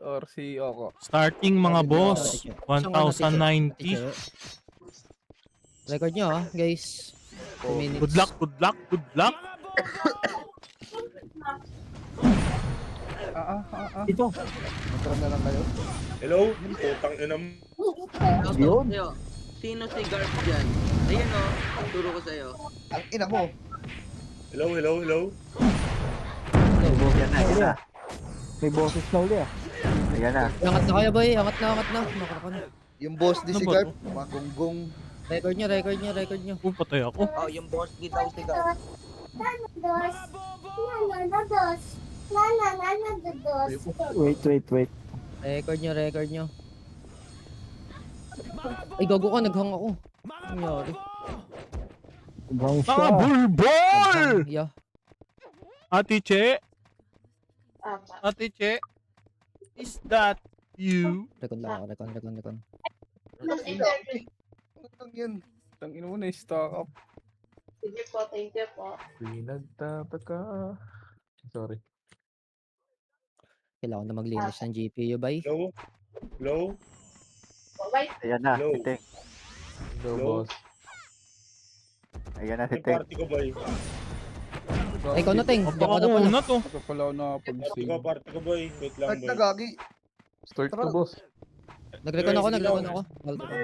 or si Oko? Starting mga boss, 1,090. Record nyo guys. 2 minutes. Good luck, good luck, good luck. Ito. Magkaroon na lang kayo. Hello? Putang ina mo. Yun. Sino si Garp dyan? Ayun o, turo ko sa'yo. Ang ina mo. Hello, hello, hello? Yan na. May boses na uli ah. Ayan na. Angat na kayo boy, angat na. Makaka na. Yung boss di Ano si ba Garp, to? magunggong. Record nyo. Patay ako. Oh, yung boss dito si Garp. Wait. Record nyo. Ay, gago ka, naghang ako. Ano nangyari? Ibang siya. Mga bulbol! Yeah. Ate Che? Ate Che? Is that you? Record lang ako, record. Ano lang yun? Tang ina mo na stock up. Thank you po. Pinagtataka. Sorry. Kailangan na maglinis ng GPU, bay. Hello? Hello? Ayan na. Hello. Ite. Hello, Hello? boss. Ayan na si May Tek. party ko ba eh? Ay, ikaw na, Ting. Baka Diyan ka na pala. una to. Ito pala ako nakapag-save. Party ko ba eh? Wait lang Start ba na eh? gagi. Start na, boss. Nag-record ako.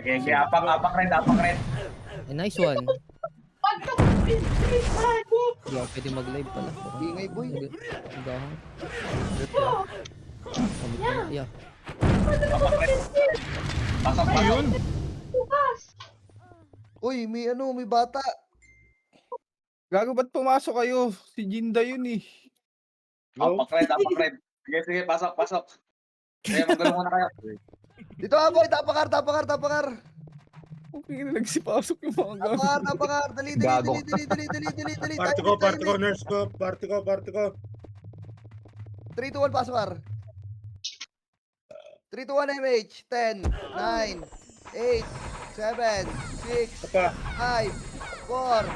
Okay, apak red. Eh, nice one. Hindi ako pwede mag-live pala. Ingay, boy. Hanggang. Kamit ko na. Yeah. Pasok. Ayun. Uy, may bata. Gago, ba't pumasok kayo? Si Jinda yun eh. Hello? Apak red. Sige, pasok. Kaya magaling muna kayo. Dito nga, boy. Tapakar. Okay na nagsipasok yung mga gago. Tapakar. Dali. Party ko, nurse ko. Party ko. 3, 2, 1, pasok, Ar. 3, 2, 1, MH. 10, 9, 8, 7, 6, Apa? 5, 4,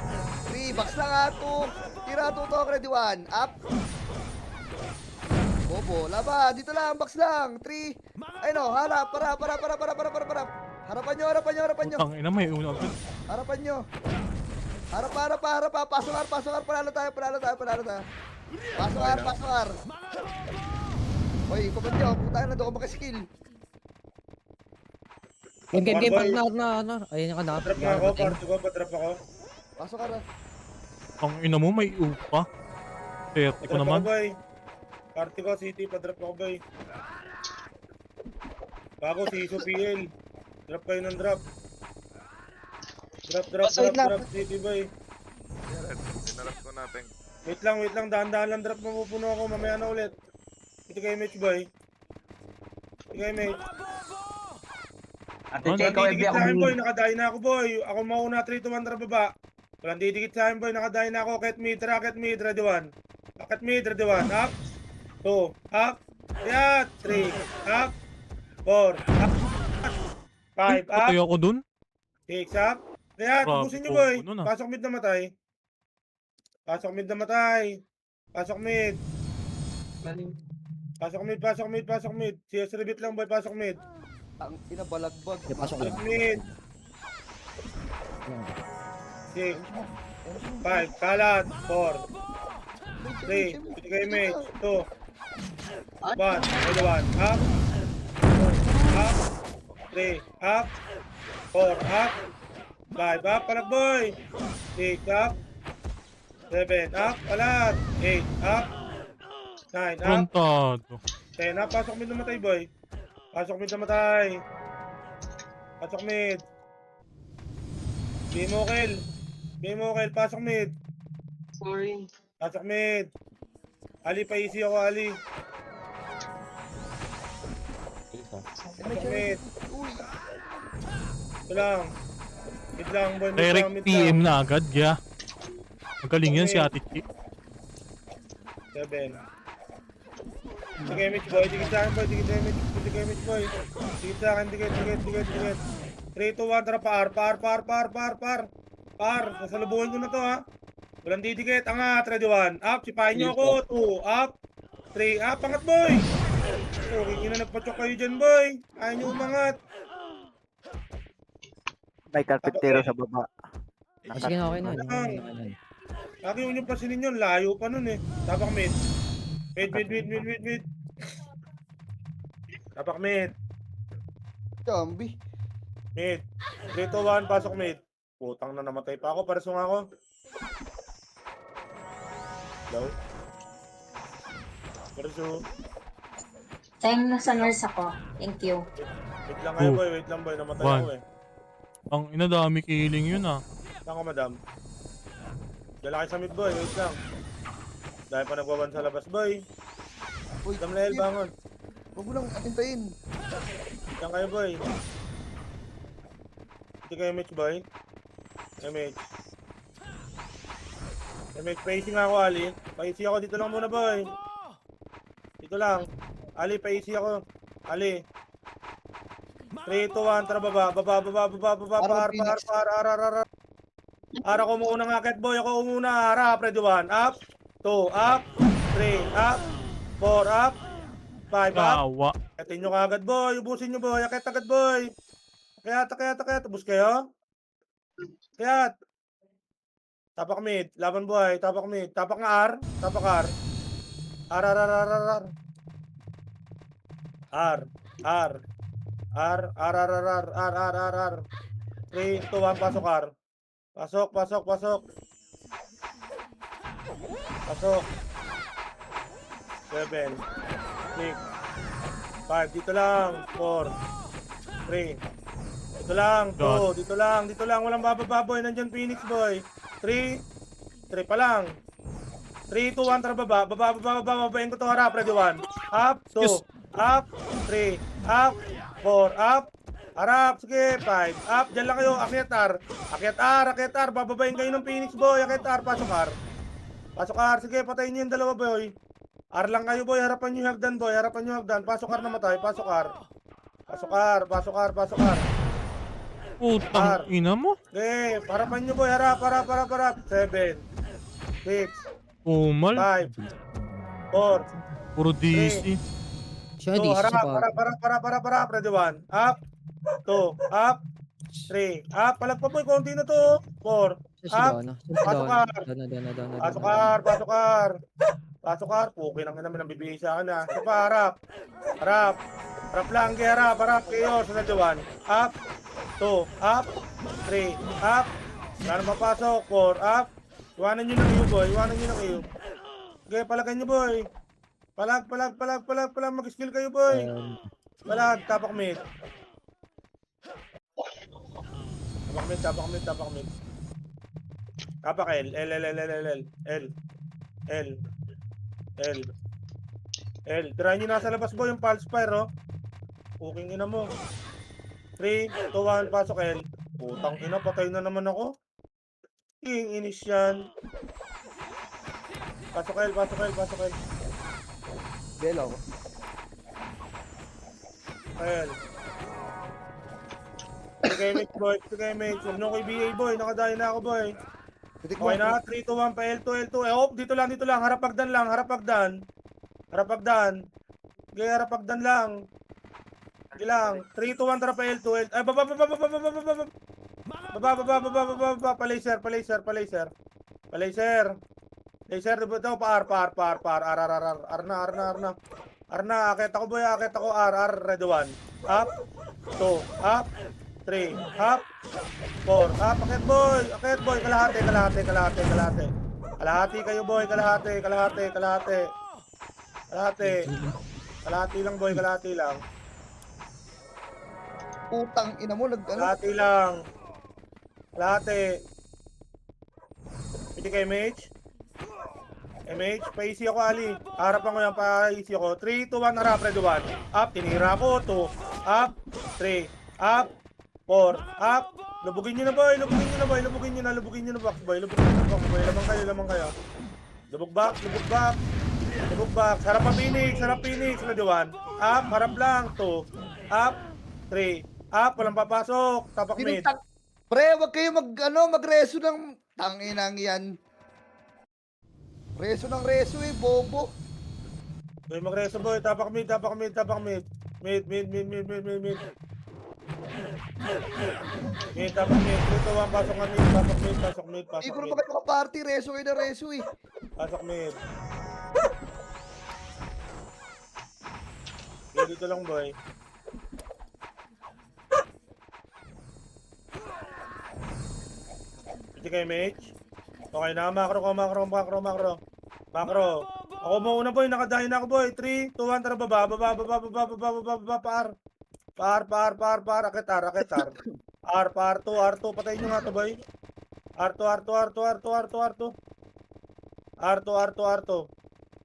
3, box lang ha, 2, tira 2 to, ready 1, up. Bobo, laban, dito lang, box lang, 3, ay no, harap, para. Harapan nyo. Putang ina, may una agad. Harapan nyo. Harap. Pasok, Ar. Panalo tayo. Pasok, Ar. Hoy, command nyo. Puta na, doon ko makaskill. Game, partner. Ayun ka na. Patrap nga ako, patrap ako. Pasok, Ar. Ang ina mo, may upa. Set ko Patrap naman. ako, boy. Party ko, city, patrap ako, boy. Bago, si Iso PL. Drop kayo ng drop. Drop, city, boy. Dinarap ko natin. Wait lang, dahan-dahan lang drop, mapupuno ako, mamaya na ulit. Ito kay Mitch, boy. Ate Che, ikaw Didikit sa akin, boy, nakadayo na ako, boy. Ako mauna, 3 to 1, drop baba. Walang didikit sa akin, boy, nakadayo na ako. Ket mid, ready 1. Ket mid, ready 1. Up. 2. Up. Yeah. 3. Up. 4. Up. 5. Up. Patay ako dun. 6. Up. Kaya, Grabe, tubusin nyo, boy. combo nun, ah. Pasok mid na matay. Pasok mid. Pasok mid. CS rebit lang, boy. Pasok mid. Ang inabalagbag. Di, pasok Pasok lang. mid. 6. 5. Kalat. 4. 3. Pwede kayo mid. 2. 1. Pwede 1. Up. 2. Up. 3. Up. 4. Up. 5. Up. Palag, boy. 6. Up. 7. Up. Palag. 8. Up. 9. Up. Plantado. 10. Up. Pasok mid namatay, boy. Pasok mid. Game okay. Pasok mid. Sorry. Pasok mid. Ali, pa-easy ako, Ali. Pasok mid. Ito lang. Mid lang, boy. Direct TM na agad, yeah. Magaling yan si Ate Che. 7. Sige, Mitch, boy. Dikit sa akin, boy. Dikit sa akin, dikit. 3, 2, 1, tara, par. Sasalubuhin ko na to, ha. Walang didikit. Angat, ready 1. Up, sipahin nyo ako. 2, up. 3, up. Angat, boy. Okay, ina nagpa-choke kayo dyan, boy. Ayaw nyo umangat. May carpentero sa baba. Sige na, okay na. Okay na. Lagi yung nyo pasinin yun, layo pa nun eh. Tapak mid. Mid. Tapak mid. Zombie. Mid. 3, 2, 1, pasok mid. Putang na namatay pa ako, parasong ako. Hello? Parasong. Time nasa nurse ako. Thank you. Wait lang kayo boy, wait lang boy, namatay One. ako eh. Ang inadami killing yun ah. Saan ka madam? Dala kayo sa mid boy, wait lang. Dahil pa nagwawan sa labas boy. Uy, Dam Lael, bangon. Huwag mo lang atintayin. Saan kayo boy? Hindi kayo MH boy? MH. MH, pacing ako Ali. Pacing ako, dito lang muna boy. Dito lang. Ali, pacing ako. Ali. 3, 2, 1, tara baba. Ara ko muna ng akit boy. Ako muna. Ara, ready 1. Up. 2, up. 3, up. 4, up. 5, up. Kawa. Akitin nyo kagad boy. Ubusin nyo boy. Akit agad boy. Kayat. Ubus kayo. Kayat. Tapak mid. Laban boy. Tapak mid. Tapak nga R. Tapak R. R. R. 3, 2, 1, pasok R. Pasok. Pasok. 7, 6, 5, dito lang. 4, 3, dito lang. 2, dito lang. Walang bababa boy. Nandyan Phoenix boy. 3 pa lang. 3, 2, 1, tara baba. Babain ko to harap. Ready 1. Up, 2, up, 3, up, 4, up, harap, sige, 5, up, dyan lang kayo, akyat R, bababain kayo ng Phoenix boy, akyat R, pasok R, sige, patayin nyo yung dalawa boy, R lang kayo boy, harapan nyo yung hagdan boy, pasok R namatay, pasok R, Putang ina mo. okay, harapan nyo boy, harap, 7, 6, Umal. 5, 4, Puro DC. Siya, So, di siya harap, ready 1, up, 2, up, 3, up, palag pa boy, konti na to, 4, up, pasok R, okay lang naman ang bibigay sa akin ha, isa pa, harap lang, harap kayo, sa ready 1, up, 2, up, 3, up, wala na mapasok, 4, up, iwanan nyo na kayo boy, okay, palagan nyo boy, palag, mag-skill kayo boy. Palag, tapak mid. Tapak L. Try nyo nasa labas boy yung pulse fire oh. Puking ina mo. 3, 2, 1, pasok L. Putang ina, patay na naman ako. King inis yan. Pasok L. Belo. Ayan. Sige, boy. Huwag nyo ko i-BA, boy. Nakadaya na ako, boy. Titik mo. Okay na, 3, 2, 1, pa L2. Dito lang. Harap hagdan lang. Okay, harap hagdan lang. Sige lang. 3, 2, 1, tara pa L2. Ay, baba. Pa-laser. Laser, daw pa R. R na, akit ako boy, R, ready 1. Up, 2, up, 3, up, 4, up, akit boy, kalahati. Kalahati kayo boy, kalahati lang boy, kalahati lang. Putang ina mo, Kalahati lang. Pwede kay MH, pa-easy ako Ali. Harapan ko yan, pa-easy ako. 3, 2, 1, harap, ready 1. Up, tinira ko. 2, up, 3, up, 4, up. Lubugin nyo na boy, lubugin nyo na box boy. Lamang kayo. Lubog back. Harap Phoenix, ready 1. Up, harap lang. 2, up, 3, up, walang papasok. Tapak mid. Pre, wag kayo magreso ng tanginang yan. Reso bobo. Boy, magreso boy. Tapak mid, tapak mid, tapak mid. Mid. Mid, tapak mid. 3 to 1, pasok ka mid, pasok mid, pasok mid, Hindi pasok ko na mid. ba kayo party? Reso kayo na reso eh. Pasok mid. Dito lang boy. Hindi kayo mage? Okay na, makro. Makro. Ako muna boy, nakadahin na ako boy. 3, 2, 1, tara baba. Par. Akitar. R2, patayin nyo nga to boy. R2.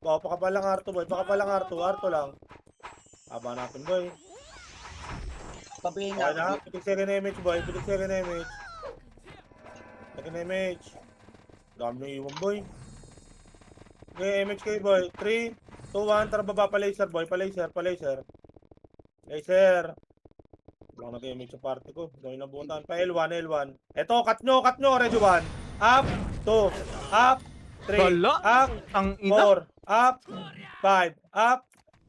Oh, pakapalang R2 boy, R2 lang. Aba natin boy. Pabihin Okay na. na, pitik second image boy, Second image. Dami na iwan boy. Okay, image kayo boy. 3, 2, 1, tara baba pa laser boy, pa laser. Laser. Wala nag-image sa party ko. Gawin na butan. Pa L1. Eto, cut nyo. Ready 1. Up. 2. Up. 3. Wala. Up. Ang ina. 4. Up. 5. Up.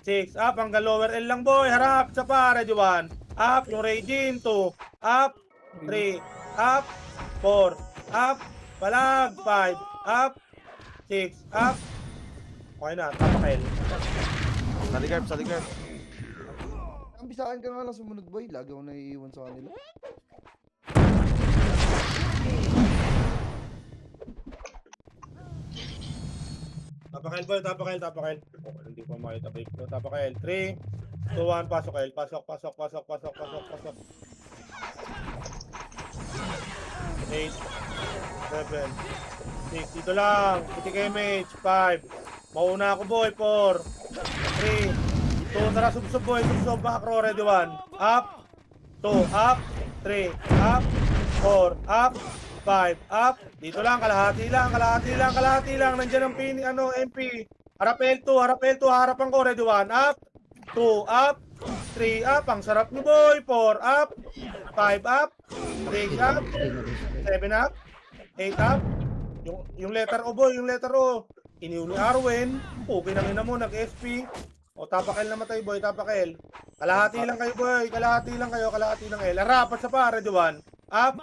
6. Up. Hanggang lower L lang boy. Harap. Sa pa. Ready 1. Up. Yung Raging. 2. Up. 3. Up. 4. Up. Palag. 5. Up. 6. Up. Okay na. Tapakel. Sa ligarp. Ang bisaan ka nga lang sumunod boy. Lagi ako naiiwan sa kanila. Tapakel boy. Oh, hindi ko makita ba yung tapakel. 3, 2, 1. Pasok L. Pasok. 8, 7, 6, dito lang. Pitik image. 5. Mauna ako boy. 4, 3, 2, tara subsob boy. Subsob macro. Ready 1. Up. 2. Up. 3. Up. 4. Up. 5. Up. Dito lang. Kalahati lang. Nandiyan ang pin. MP. Harap L2. Harapan ko. Ready 1. Up. 2. Up. 3 up. Ang sarap ni boy. 4 up. 5 up. 6 up. 7 up. 8 up. Yung letter O boy, yung letter O. Iniw ni Arwen. Okay na ina mo, nag-SP. O tapakel namatay boy, tapakel. Kalahati lang kayo boy, kalahati lang L. Rapat sa pa, ready 1. Up.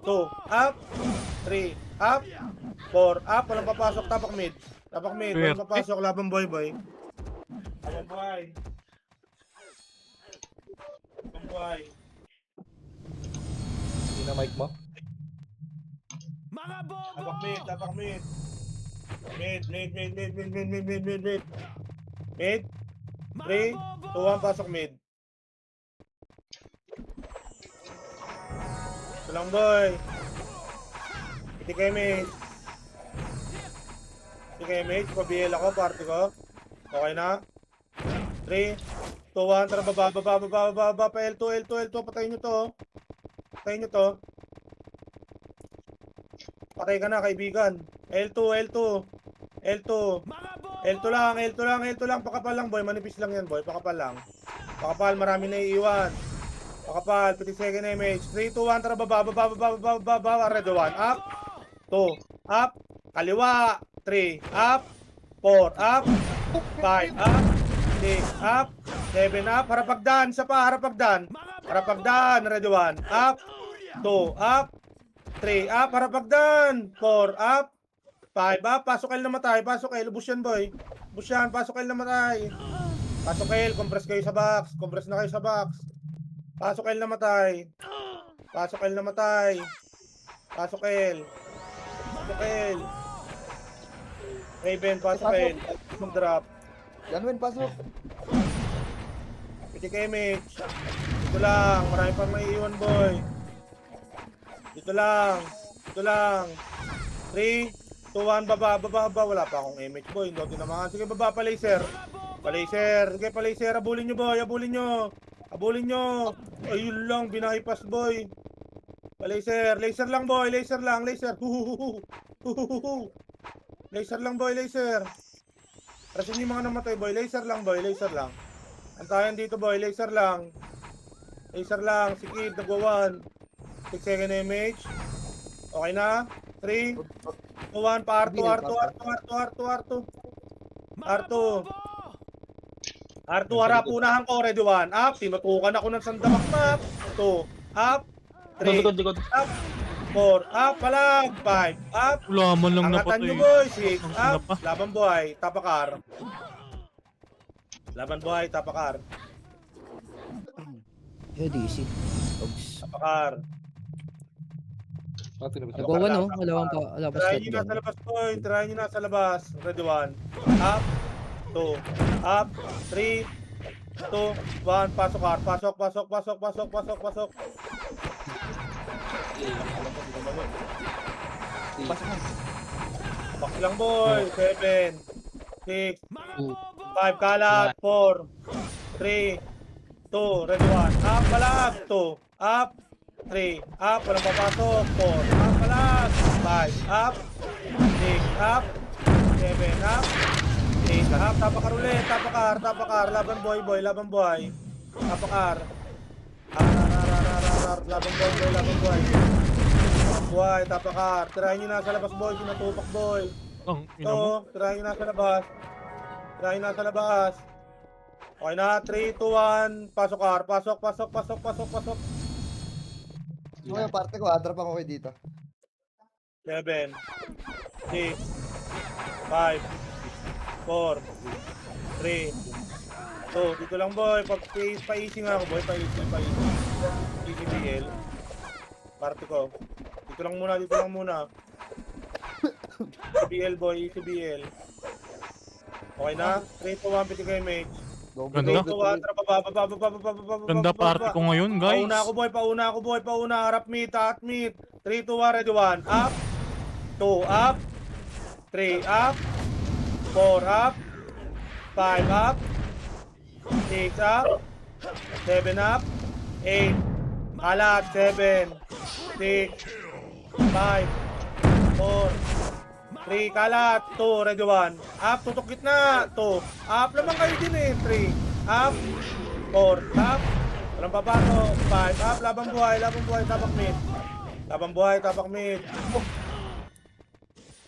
2. Up. 3. Up. 4. Up. Walang papasok, tapak mid. Walang papasok, laban boy. Laban boy. Hindi na mic mo? Tapak mid. Mid. 3, 2, 1, pasok mid. Ito lang boy. Iti kayo mid. Pabiel ako, party ko. Okay na? 3, 2, 1, tara baba, pa L2, patayin nyo to. Patay ka na, kaibigan. L2 lang, pakapal lang boy, manipis lang yan boy, pakapal, marami na iiwan. Pakapal, 50 second image. 3, 2, 1, tara baba, ready 1, up, 2, up, kaliwa, 3, up, 4, up, 5, up, 6, up, 7, up, harapagdan, ready 1, up, 2, up, 3, up, harapagdan, 4, up, 5, up, pasok L namatay, ubos yan boy, pasok L namatay, compress kayo sa box, pasok L namatay, pasok L, Raven, pasok L, mag-drop, Janwen, pasok. pitik image, dito lang, marami pang maiiwan boy, dito lang, 3, 2, 1, baba, wala pa akong image boy, hindi ako tinamaan. Sige baba, pa laser, abulin nyo boy, ayun lang, binahipas boy, pa laser lang boy, laser lang boy, rasin yung mga namatay boy, laser lang, antayan dito boy, laser lang, sikip, nagwa 1, 6 second image, okay na, 3, 2, 1, pa R2, R2, harap, unahan ko, ready 1. Up, tinutukan ako ng sandamak map. 2, up. 3, up. 4, up, palag. 5, up. Wala man lang Angatan nyo, napatay. boy. 6, Ang up. ina pa. Laban buhay, tapakar. Laban buhay, tapakar. Shod, easy. Ogs. Tapakar. Nagawa no? Wala pa Try slot nyo na dyan. sa labas, boy. Try nyo na sa labas. Ready 1. Up. 2. Up. 3. 2. 1. Pasok, R. Pasok, pasok, pasok, pasok, pasok, pasok. Box lang, boy. 7. 6. 5. Kalat. 4. 3. 2. Ready 1. Up. Palag. 2. Up. 3. Up. Walang papasok. 4. Up. Palag. 5. Up. 6. Up. 7. Up. 8. Up. Tapakar ulit. Tapakar. Tapakar. Laban boy, boy. Laban boy. Tapakar. Laban boy, boy. Laban boy. Laban boy. Tapakar. Try nyo na sa labas, boy. Sinatupak, boy. Ang ina mo. Ito. Try nyo na sa labas. Try nyo na sa labas. Okay na. 3, 2, 1. Pasok, R. Pasok, pasok, pasok, pasok, pasok. So, yung parte ko, drop ako kayo dito. 7, 6, 5, 4, 3, 2. Dito lang, boy. Pa-easy nga ako, boy. Pa-easy, pa-easy. Easy BL. Parte ko. Dito lang muna, dito lang muna. Easy BL, boy. Easy BL. Okay na? 3, 2, 1, piti kayo, mate. Ganda. 3, 2, 1, tara, baba. Ganda party ko ngayon, guys. Pauna ako, boy. Pauna ako, boy. Pauna. Harap mid, taat mid. 3, 2, 1, ready 1. Up. 2, up. 3, up. 4, up. 5, up. 6, up. 7, up. 8. Alat. 7. 6. 5. 4. 3, kalat. 2, ready 1. Up, tutok gitna. 2. Up naman kayo din eh. 3. Up. 4. Up. Walang papato. 5. Up, labang buhay, tapak mid. Labang buhay, tapak mid.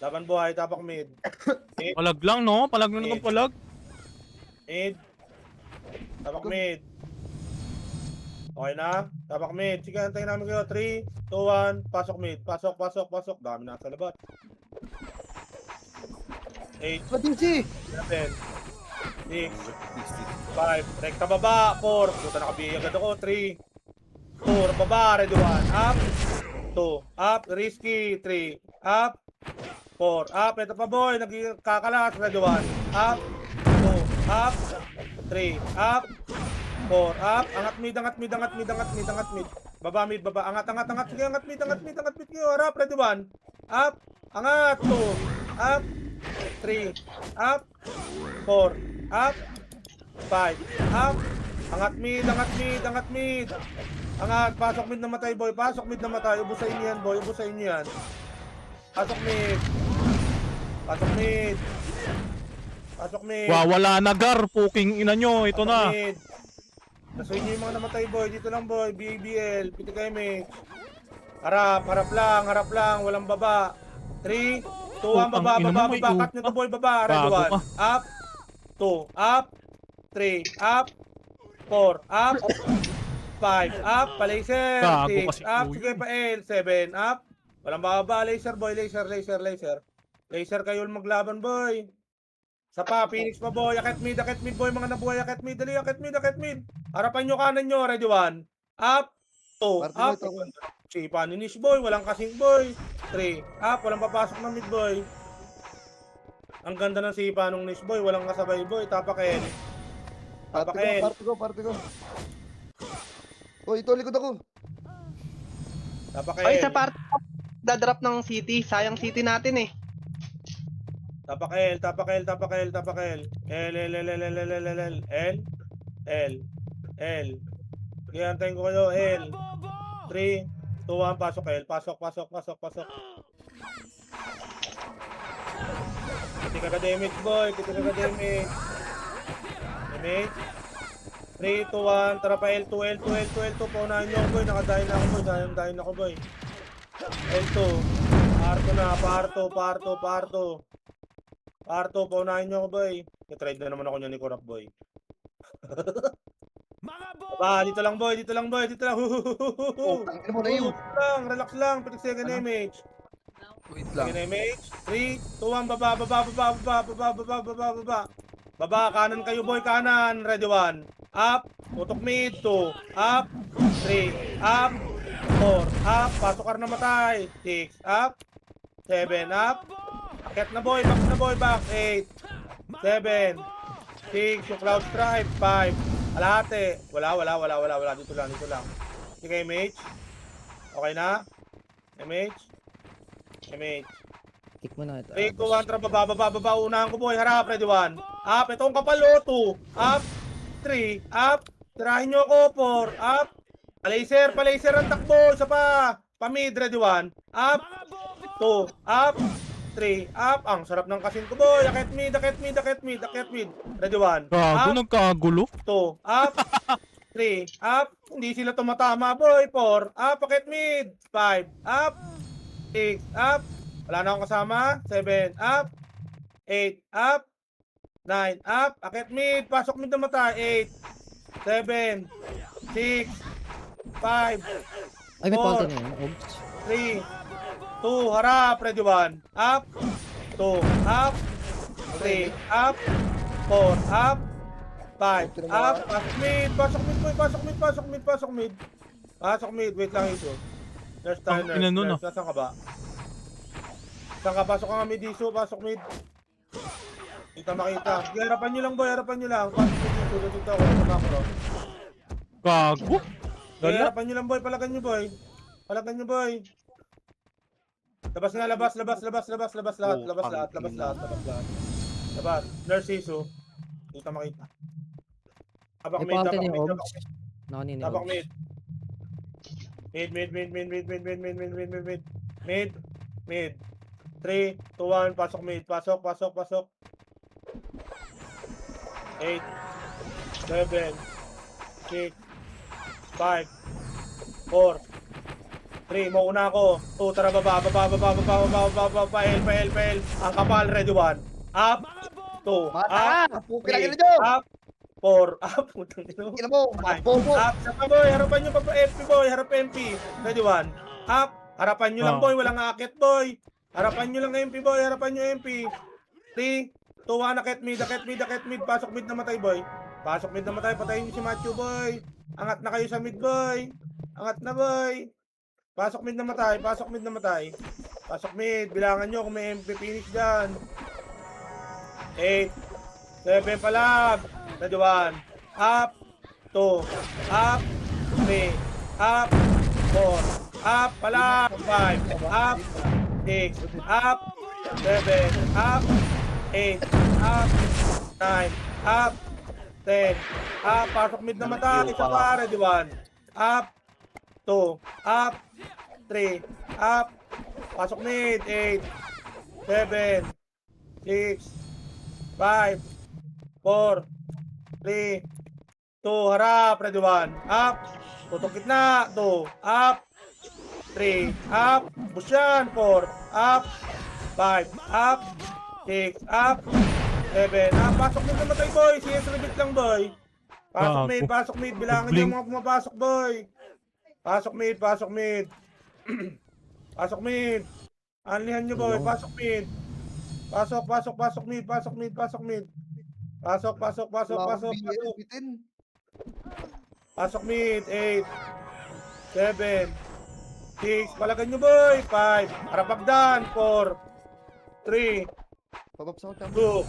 Laban buhay, tapak mid. Palag lang, no? Palag na naman palag. Mid. Tapak mid. Okay na? Tapak mid. Sige, antayin namin kayo. 3, 2, 1. Pasok mid. Pasok, pasok, pasok. Dami na sa labat. 8, Ba't easy? 7, 6, 5. Rekta baba. 4. Puta, nakabiyay agad ako. 3, 4. Baba. Ready 1. Up. 2. Up. Risky. 3. Up. 4. Up. Ito pa, boy. Nagkakalas. Ready 1. Up. 2. Up. 3. Up. 4. Up. Angat mid, angat mid, angat mid, angat mid, angat mid. Baba mid, baba. Angat, angat, angat. Sige, angat mid, angat mid, angat mid. Harap. Ready 1. Up. Angat. 2. Up. 3. Up. 4. Up. 5. Up. Angat mid, angat mid, angat mid. Angat. Pasok mid na matay, boy. Pasok mid na matay. Ubusain niyo yan, boy. Ubusain niyo yan. Pasok mid. Pasok mid. Pasok mid. Wala na, Gar. Puking ina nyo. Ito na. Mid. Nasuin niyo yung mga namatay, boy. Dito lang, boy. BBL. Piti kayo, mate. Harap. Harap lang. Walang baba. 3, 2, 1. Baba, Putang ina baba, mo, may baba. Cut nyo to, boy. Baba. Ready, Gago 1. Up. 2. Up. 3. Up. 4. Up. 5. Up. Palaser. Gago 6. kasi, Up. uy. Sige pa, L. 7. Up. Walang bababa. Laser, boy. Laser. Laser kayo maglaban, boy. Sa pa, Phoenix pa, boy. Akit mid, boy. Mga nabuhay, akit mid. Dali, akit mid. Harapan nyo, kanan nyo. Ready, 1. Up. 2. Parte Up. mo ito. Sipa ni Nish, boy. Walang kasing, boy. 3. Up. Walang papasok na mid, boy. Ang ganda ng sipa nung Nish, boy. Walang kasabay, boy. Tapakin. Tapakin. Parte ko. Oh, ito, likod ako. Tapakin. Ay, sa part dadrop ng city. Sayang city natin eh. Tapakel. L. Sige, antayin ko kayo. L. 3, 2, 1. Pasok, L. Pasok. Piti ka damage, boy. Damage. 3, 2, 1. Tara pa L2. Paunahan nyo, boy. Nakadahin na ako, boy. Dahin ako, boy. L2. Parto na. Parto. Paunahin nyo ako, boy. Natrade na naman ako niya ni Korap, boy. Baba, dito lang boy, dito lang boy, dito lang. Oh, tangin mo na yun. Relax lang, pitik second image. Wait lang. Second image, 3, 2, 1, baba, baba, baba, baba, baba, baba, baba, baba. Baba, kanan kayo boy, kanan, ready 1. Up, tutok mid, 2, up, 3, up, 4, up, pasok ka na matay. 6, up, 7, up. Akit na boy, back, 8, 7, 6, yung cloud stripe, 5, alahati. Wala, dito lang. Sige, image. Okay na? Image. Tick mo na ito. 3, 2, 1, tara, baba, unahan ko boy, harap, ready 1. Up, itong kapalo, 2, up, 3, up, tirahin nyo ako, 4, up, palaser ang takbo, isa pa, pamid, ready 1, up, 2, up, 3, up, ang sarap ng kasin ko boy, akit mid, ready 1, Gago, up, nagkagulo. 2, up, 3, up, hindi sila tumatama boy, 4, up, akit mid, 5, up, 6, up, wala na akong kasama, 7, up, 8, up, 9, up, akit mid, pasok mid na mata, 8, 7, 6, 5, Ay, may 4, pauta na yun. Oops. 3, 2, harap, ready 1, up, 2, up, 3, up, 4, up, 5, up, pasok mid, wait lang ito. Nurse tayo, Ang ina nun, nurse, nasaan ka ba? Saan ka? Pasok ka nga mid, iso, pasok mid. Kita makita. Sige, harapan nyo lang boy, pasok mid iso, dito ako, sa macro. Gago. Sige, harapan nyo lang boy, palagan nyo boy. Labas na, labas lahat. Nurse iso. Kita makita. Tapak May mid, pauta tapak na yung mid, Ogs. Nakanin ni tapak Ogs. mid. Mid. 3, 2, 1, pasok mid. Pasok. 8, 7, 6, 5, 4, 3, mauna ako. 2, tara, baba. Pael. Ang kapal, ready 1. Up, 2, Mata! up, Pinagin 3, nyo! up, 4, up, putang ina mo. Tingnan mo, bobo. Up, saka boy, harapan nyo pa FP boy, harap MP. Ready 1. Up, harapan nyo lang boy, walang akit boy. Harapan nyo lang MP boy, harapan nyo MP. 3, 2, 1, akit mid, pasok mid na matay boy. Patayin nyo si Matthew boy. Angat na kayo sa mid boy. Angat na boy. Pasok mid na matay. Pasok mid, bilangan nyo kung may MP finish dyan. 8, 7 palag. Ready 1. Up, 2, up, 3, up, 4, up, palag, 5, up, 6, up, 7, up, 8, up, 9, up, 10, up, pasok mid na mata, isa pa, ready 1, up, 2, up, 3, up, pasok mid, 8, 7, 6, 5, 4, 3, 2, harap, ready 1, up, tutok gitna, 2, up, 3, up, busyan, 4, up, 5, up, 6, up, 7, up, pasok mid na matay boy, CS repeat lang boy. Pasok mid, bilangan nyo mga pumapasok boy. Pasok mid. Anlihan nyo boy, pasok mid. Pasok mid. Pasok mid, 8, 7, 6, palagan nyo boy, 5, harapagdan, 4, 3, Pabab sa kotang. 2,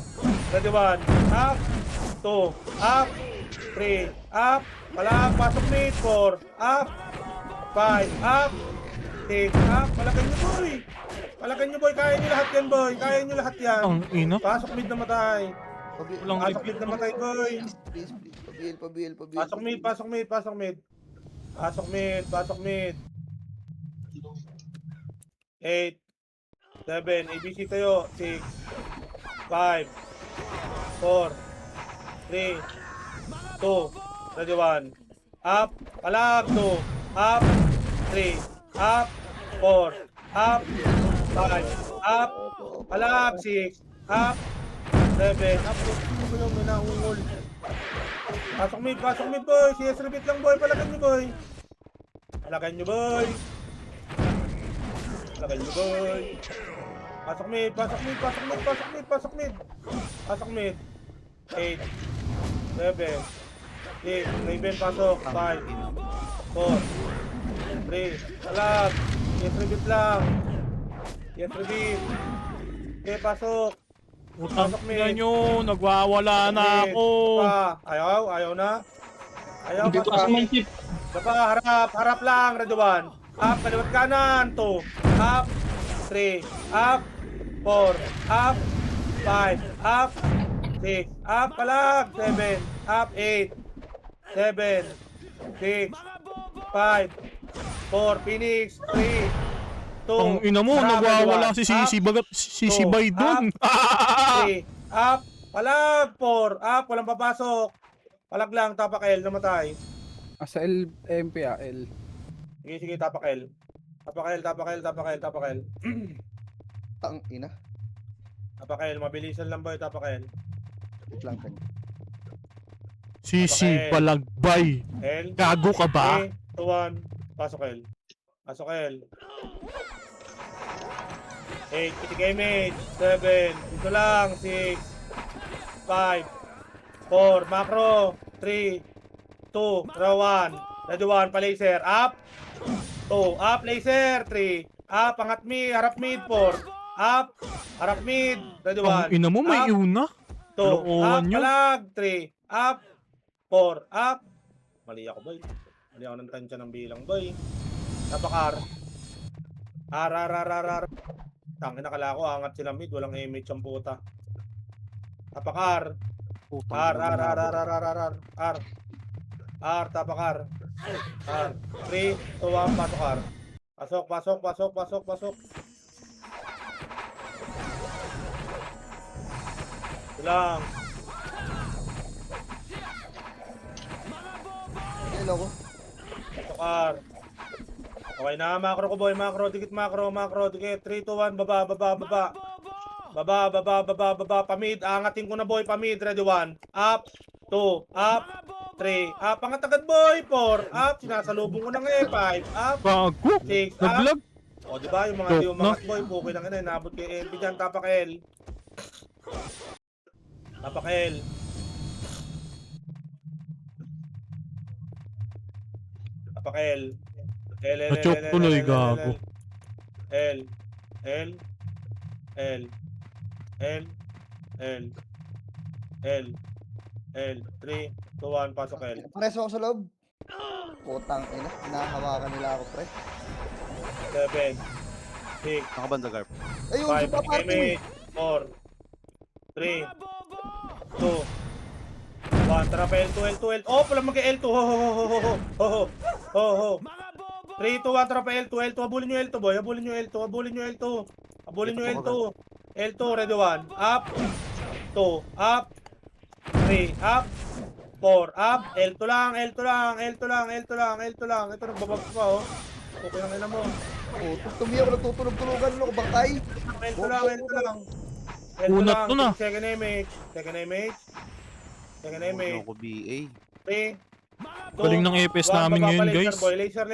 ready 1, up, 2, up, 3, up, palag, pasok mid, 4, up, 5, up, 6, up, palagan nyo boy, kaya nyo lahat yan, Ang ina. pasok mid na matay, Walang pasok mid na matay boy, Please. Pabil. pasok mid, 8, 7, ABC tayo, 6, 5, 4, 3, 2, ready 1, up, palag, 2, up, 3, up, 4, up, 5, up, palag, 6, up, 7, up, may naungol. Pasok mid boy. CS repeat lang boy, palagan nyo boy. Palagan nyo boy. Palagan nyo boy. Pasok mid. Pasok mid. 8, 7, 8, Raven pasok. 5, 4, 3, alag. Yes repeat lang. Yes repeat. Okay, pasok. Utang Pasok, na mid. nyo, nagwawala na ako. Ayaw na. Ayaw, pasok. Harap lang, Redovan. Up, kaliwat kanan, 2. Up, 3. Up, 4. Up, 5. Up, 6. Up, palag, 7. Up, 8. 7. 6. 5. 4. Phoenix, 3. 2. Ang ina mo, nagwawala si Sisibay dun. 3. Up, palag, 4. Up, walang papasok. Palag lang, tapak L, namatay. Sa MP L. Sige, tapak L. Tapak L. Tang ina. Tapak L, mabilisan lang boy, tapak L. Wait lang kanya. Sisi Palagbay. L. Gago ka ba? 3, 2, 1. Pasok L. 8, pitigay mate. 7, dito lang. 6, 5, 4, macro. 3, 2, draw 1. Ready 1, pa-laser. Up. 2, up, laser. 3, up, angat mid, harap mid. 4, up, harap mid. Ready 1. Ang ina mo, may iuna. 2, up, Looan nyo. palag. 3, up, 4, up. Mali ako, boy. Mali ako ng tansya ng bilang, boy. Napakar. R. Tangin na kala ko, angat sila mid. Walang image ang puta. Napakar. R, tapakar. R. 3, 2, 1, pasok R. Pasok. Lang. Hello ko. Pasok R. Okay na, macro ko boy, dikit macro, dikit. 3, 2, 1, baba. Pamid, angatin ko na boy, pamid, ready 1. Up, 2, up, 3, up, angat agad boy, 4, up, sinasalubong ko na nga 5, up, Gago. 6, up. Naglag. O diba, yung mga di umangat boy, puki na nga na, nabot kay LP dyan, tapak L. Tapak L. Tapak L. Na-choke tuloy, gago. L. 3, 2, 1, pasok L. Preso ako sa loob. Putang ina. Hinahawakan nila ako, pre. 7, 6, Nakabanda, Garp. Ayun, 5, super party. 4, 3, 2, 1, tara pa L2. Oh, pala mag-L2. Ho. 3, 2, 1, tara pa L2. Habulin nyo L2, boy. Habulin nyo L2. L2, ready 1. Up. 2, up. 3, up. 4, up. L2 lang. Ito, nagbabag pa, oh. Okay lang ina mo. Oh, tumi ako natutulog-tulugan. Ano ko, bangkay? L2 lang. Unat to na. Second image. Ako BA. 3, Galing ng EPS namin ngayon, guys. Laser.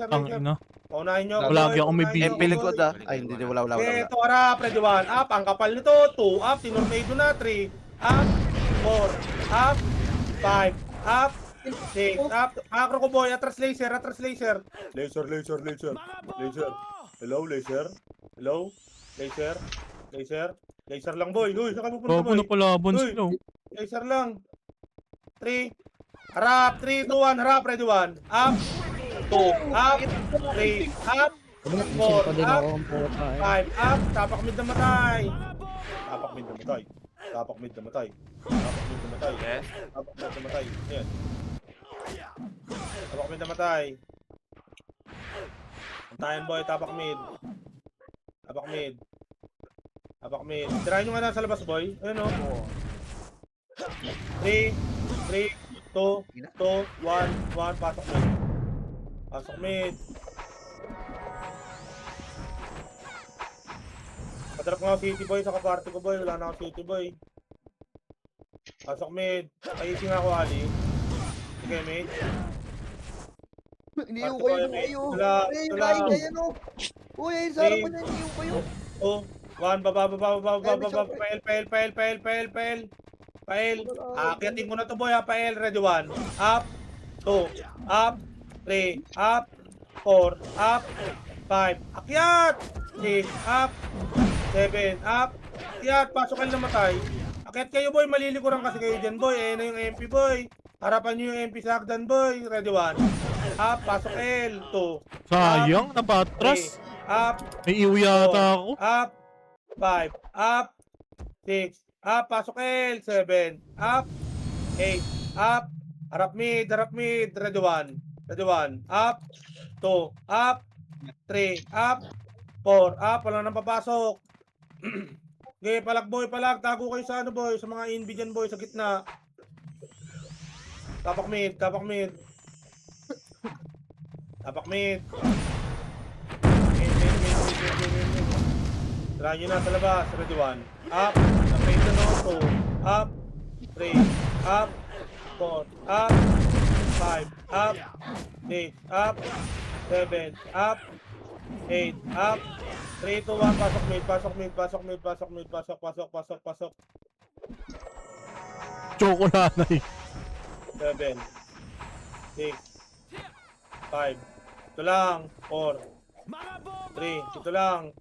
Ang ina. Paunahin nyo. Palagi ako may MP lingkod ah. Ay, hindi, wala. Ito, harap, ready 1. Up, ang kapal nito. 2, up, tinornado na. 3, up, 4, up, 5, up, 6, up. Macro ko boy, atras laser. Laser. Hello, laser. Laser lang boy. Uy, saan ka pupunta Gago boy? na palaban Uy. sila. Laser lang. 3, harap, 3, 2, 1, harap, ready 1. Up, 2, up, 3, up, Mission pa din ako ang puta eh. 5, up, tapak mid na matay. Yes. Ayan. Tapak mid na matay. Antayin boy, tapak mid. Tirahin nyo nga na sa labas boy. Ayun o. 3, 2, 1, pasok mid. Padrap nga city boy sa kaparty ko boy. Wala na ako city boy. Pasok mid. Ayusin nga ako Ali. Sige, mate. Iniiw kayo, kayo. Wala, Pre, yung wala. kain na yan, oh. Uy, ayun, sa harapan niya, iniiw kayo. Oh, 1, baba. Pael. Akitin ko na to, boy, ha, Pael. Ready, 1. Up. 2. Up. 3. Up. 4. Up. 5. Akyat. 6. Up. 7. Up. Akyat. Pasok kayo namatay. Akyat kayo, boy. Malilikuran kasi kayo dyan, boy. Ayan na yung MP, boy. Harapan nyo yung MP sa hagdan, boy. Ready, 1. Up. Pasok L. 2. Sayang, napatras. Up. May iwi yata ako. Up. 5. Up. 6. Up. Pasok L. 7. Up. 8. Up. Harap mid. Ready 1. Ready 1. Up. 2. Up. 3. Up. 4. Up. Wala nang papasok. Okay, palag boy. Tago kayo sa ano boy. Sa mga invi dyan boy. Sa gitna. Tapak mid. Tapak mid. Try nyo na sa labas. Ready 1. Up. Napay na no. 2. Up. 3. Up. 4. Up. 5. Up. 6. Up. 7. Up. 8. Up. 3, 2, 1. Pasok. Chocolate. 7. 6. 5. Ito lang. 4. 3. Ito lang.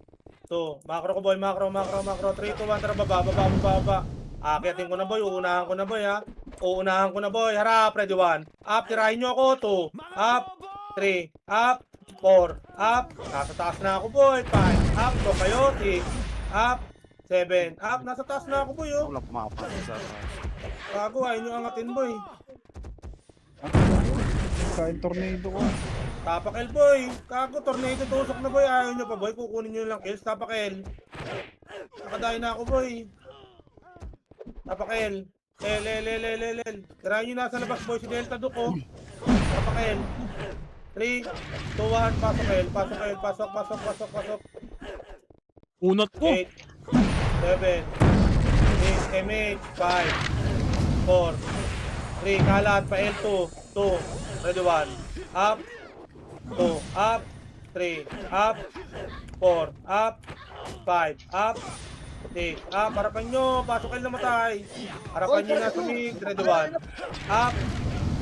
2. Macro ko boy. Macro. 3, 2, 1. Tara baba. Akitin ko na boy. Uunahan ko na boy. Harap. Ready 1. Up. Tirahin nyo ako. 2. Up. 3. Up. 4. Up. Nasa taas na ako boy. 5. Up. 2 kayo. 6. Up. 7. Up. Nasa taas na ako boy. Oh. Wala pumapasok sa Bago. Ayaw nyo angatin boy. Kain tornado ko. Tapak L boy. Kago. Tornado tusok na boy. Ayaw nyo pa boy. Kukunin nyo lang kills. Tapak L. Nakadayo na ako boy. Tapak L. L. Tirahin nyo nasa labas boy. Si Delta Duko. Tapak L. 3, 2, 1. Pasok. Unat ko. 8, 7, 8, MH, 5, 4, 3, kalat, pa L2, 2, ready 1, up, 2, up, 3, up, 4, up, 5, up, 6, up, harapan nyo, pasok kayo namatay, harapan nyo na sumig, ready 1, up,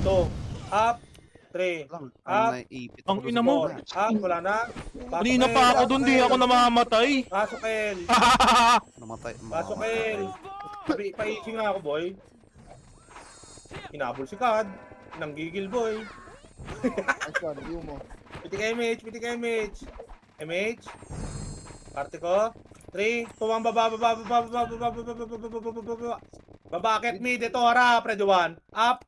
2, up, 3, lang. up, Naipit. Ang ina mo. 4, up, wala na, Kanina pa ako doon, di ako namamatay. pasok L, Namatay. pasok L, paising nga ako boy. Hinabol si Kad. Nanggigil boy. Piti ka MH. MH. Parte ko. 3, 2, 1, baba. Babakit mid. Ito, harap. Ready 1. Up.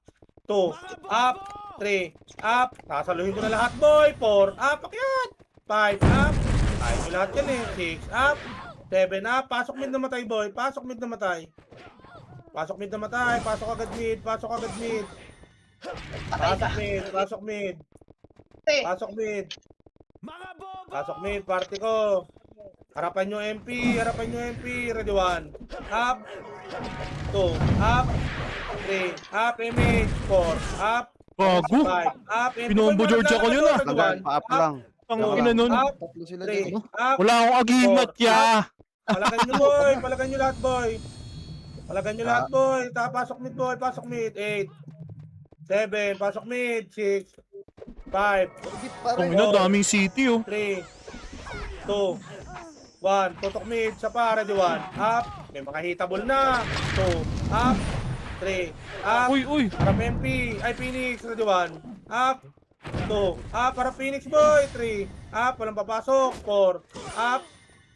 2. Up. 3. Up. Sasaluhin ko na lahat boy. 4. Up. Akyat. 5. Up. Kaya ko lahat yan eh. 6. Up. 7. Up. Pasok mid namatay boy. Pasok mid namatay. Pasok mid. Pasok agad mid. Pasok mid. Party ko. Harapan nyo MP. Ready 1. Up. 2. Up. 3. Up. MH. 4. Up. Gago. 5. Up. MP. Pinombo George ako yun, ah. Lagan, pa-up lang. Ang ina nun. Up. Tatlo sila 3. dito. Up. Wala akong aginat ya. Palagan nyo boy. Palagan nyo lahat boy. Pasok mid boy. 8. 7. Pasok mid. 6. 5. Ang ina, daming city oh. 3, 2, 1. Tutok mid sa pa. Ready 1. Up. May mga hitable na. 2. Up. 3. Up. Uy. Harap MP. Ay, Phoenix. Ready 1. Up. 2. Up. Harap Phoenix boy. 3. Up. Walang papasok. 4. Up.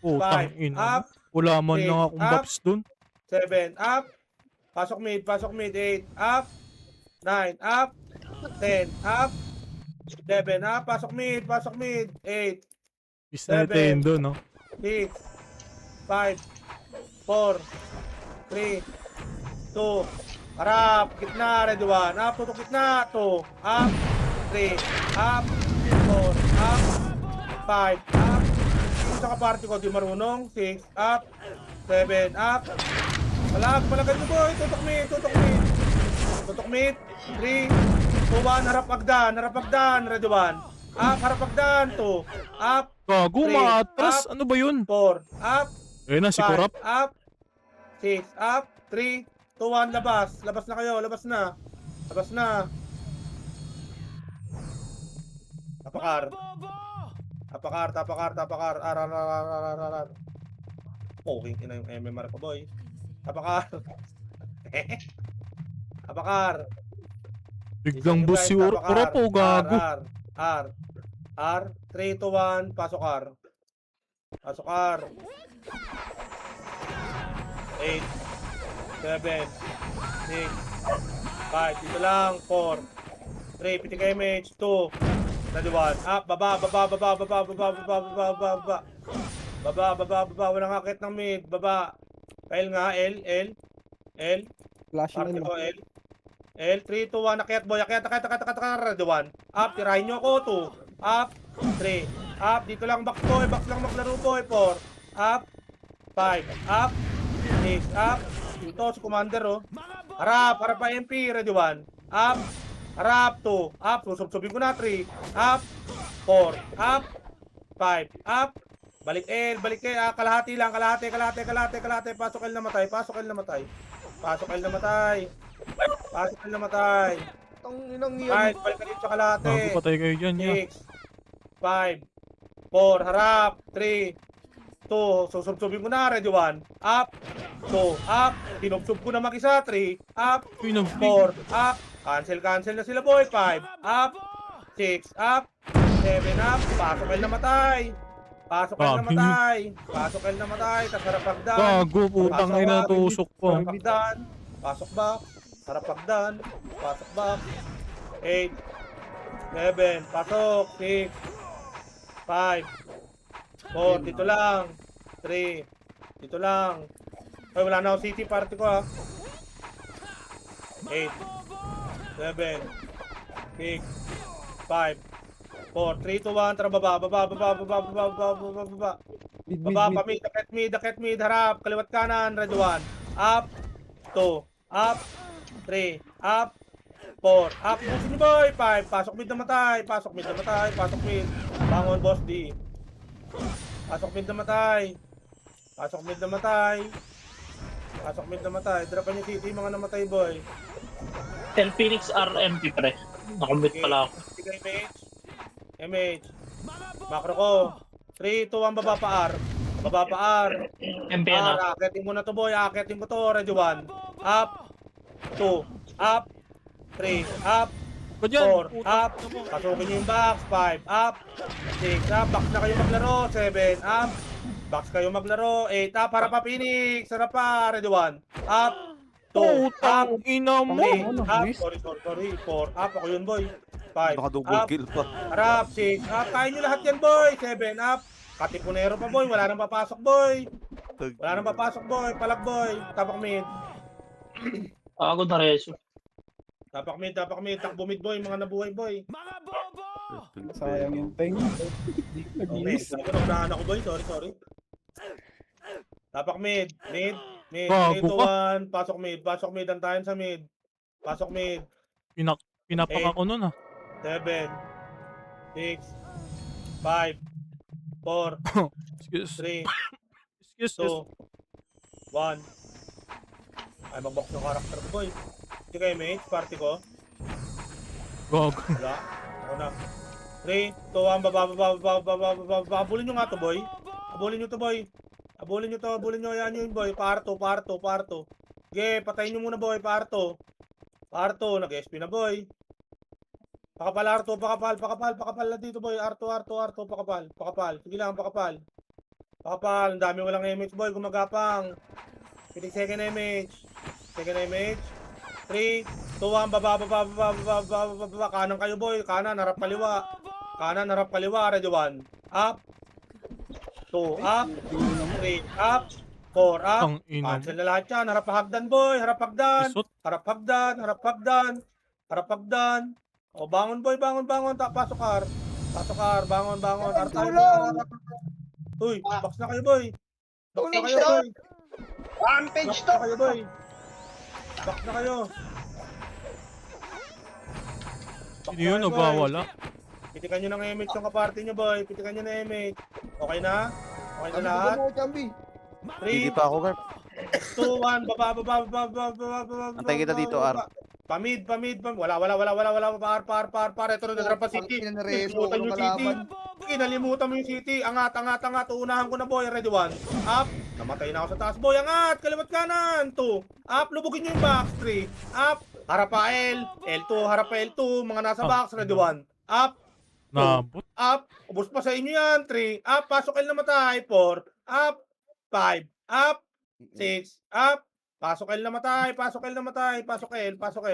Putang 5. ina. Up. Wala man lang akong Up. buffs dun. 7. Up. Pasok mid. 8. Up. 9. Up. 10. Up. 7. Up. Pasok mid. 8. Is na Nintendo, no? 6, 5, 4, 3, 2, harap, gitna, ready 1, up, tutok gitna, 2, up, 3, up, 4, up, 5, up, yung sa kaparty ko, di marunong, 6, up, 7, up, palagan nyo boy, tutok mid, 3, 2-1, harap hagdan, ready 1. Up, harap hagdan, 2. Up, Gago, Three, maatras. up. Ano ba yun? 4. Up, Ayun na, si 5. Kurap. Up, 6. Up, 3, 2, 1, labas. Labas na kayo, labas na. Labas na. Tapakar. Ar. Poking ina yung MMR ko, boy. Tapakar. Tapakar. Biglang bus si Kurap o gago. R. 3, 2, 1, pasok R. Pasok R. 8, 7, 6, 5, dito lang, 4, 3, pitik image, 2, ready 1, up, baba, walang akit ng mid, baba, L nga, L, Flash na parte lang. ko, L, 3, 2, 1, akyat boy, akyat, ready 1, up, tirahin nyo ako, 2, up, 3, up, dito lang box lang maglaro boy, 4, up, 5, up, 6, up, dito si commander oh, harap pa MP, ready 1, up, harap, 2, up, susubsubin ko na, 3, up, 4, up, 5, up, balik L, kalahati lang, kalahati, pasok L namatay, Ang inang Right, yan. balik ka dito sa kalahati. Gago, patay kayo dyan, ya. 6, 5, 4, harap, 3, 2, susubsubin ko na, ready 1, up, 2, up, sinubsub ko na mag-isa, 3, up, Uy, 4, up, cancel na sila boy, 5, up, 6, up, 7, up, pasok L namatay, tas harap hagdan, Gago, putang Pasok ina, ba? tusok pa. harap hagdan, pasok back, harap hagdan, pasok back, 8, 7, pasok, 6, 5, 4, dito lang, 3, dito lang, ay wala na ako city party ko ha, 8, 7, 6, 5, 4, 3, 2, 1, tara baba, dakit mid, harap, kaliwat kanan, ready 1, up, 2, up, 3, up, 4, up, busin niyo boy, 5, pasok mid namatay, bangon boss D, pasok mid namatay, drapan niyo city, mga namatay boy, El Phoenix RMP pre. Nakommit pala ako. MH, macro ko, 3, 2, 1, baba pa R, MP na. akitin mo na to boy, akitin mo to, ready 1, up, 2, up, 3, up, Ba dyan? 4, up, pasukin nyo yung box, 5, up, 6, up, box na kayo maglaro, 7, up, box kayo maglaro, 8, up, harap pa Phoenix, harap pa, ready 1, up, 2, up, Putang ina mo. 3, up, sorry, 4, up, ako yun boy, 5, Naka-double up, kill pa. harap, 6, up, kaya nyo lahat yan boy, 7, up, katipunero pa boy, wala nang papasok boy, palag boy, tapak mid, Ako na reso. tapak mid, takbo mid boy, mga nabuhay boy. Sayang yung tank. Okay, Nag-miss. unahan ako boy, sorry. Tapak mid, 3, Gago 2, 1, pasok mid, antayin sa mid. Pasok mid, Pinapak ako nun, ah. 7, 6, 5, 4, Excuse 3, excuse. 2, 1. Ay, mag-box ng karakter ko boy. Hindi kayo mate, party ko. Gago. Wala, ako na. 3, 2, 1, baba. Abulin nyo nga to boy. Abulin nyo, yan yun boy. Parto. Sige, patayin nyo muna boy, Parto, nag-SP na boy. Pakapal Arto, pakapal na dito boy. Arto, pakapal. Sige lang, pakapal. Ang dami walang image boy, gumagapang. Pitik second image. 3, 2, 1, baba. Kanan kayo boy, kanan, harap kaliwa, ready 1. Up. 2, up. 3, up. 4, up. Ang ina mo. Cancel na lahat yan. Harap hagdan boy, harap hagdan. Isot. Harap hagdan. O, bangon boy, bangon. Pasok R, bangon. Tulong! Uy, box na kayo boy. Box na Rampage to! kayo boy. Box na kayo. Sino yun? Nagwawala. Pitikan nyo ng MH yung kaparty nyo, boy. Pitikan nyo ng MH. Okay na? Okay na Chambi, lahat? baba mo, Chambi. 3, Hindi pa ako, Garp. 2, 1, baba. Antay kita dito, Ar. Pamid. Wala. Par. Ito na, nadrap pa City. Ang ina na Rezo, Nalimutan yung walang City. kalaban. Sige, nalimutan mo yung City. Angat. Uunahan ko na, boy. Ready, 1. Up. Namatay na ako sa taas, boy. Angat. Kaliwat kanan. 2. Up. Lubugin nyo yung box. 3. Up. Harap pa L. L2. Harap pa L2. Mga nasa box. Ready, 1. Up. Nabot. Up. Ubus pa sa inyo yan. 3. Up. Pasok L na matay. 4. Up. 5. Up. 6. Up. Pasok L na matay. Pasok L. Pasok L. Pasok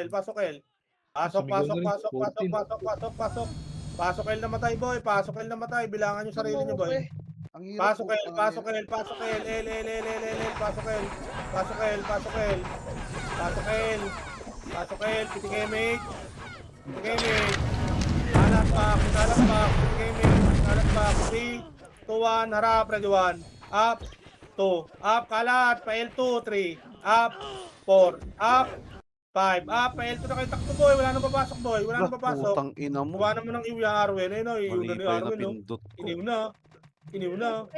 L na matay, boy. Pasok L na matay. Bilangan yung sarili nyo, boy. Ang hirap Pasok po, L. ang Pasok hirap. L. Pasok L. Pasok L. Pasok L. Pitik MH. Alas back. Alas back. 3, 2, 1. Harap. Ready, 1. Up. 2. Up. Kalat. Pa L2. 3. Up. 4. Up. 5. Up. Pa L2 na kayo takbo, boy. Wala nang papasok, boy. Wala nang papasok. Putang ina mo. Buwa naman ng iwi Arwen. Ayun o. Iwi Mali na ni pa yung Arwen, no? napindot ko. Iniw na.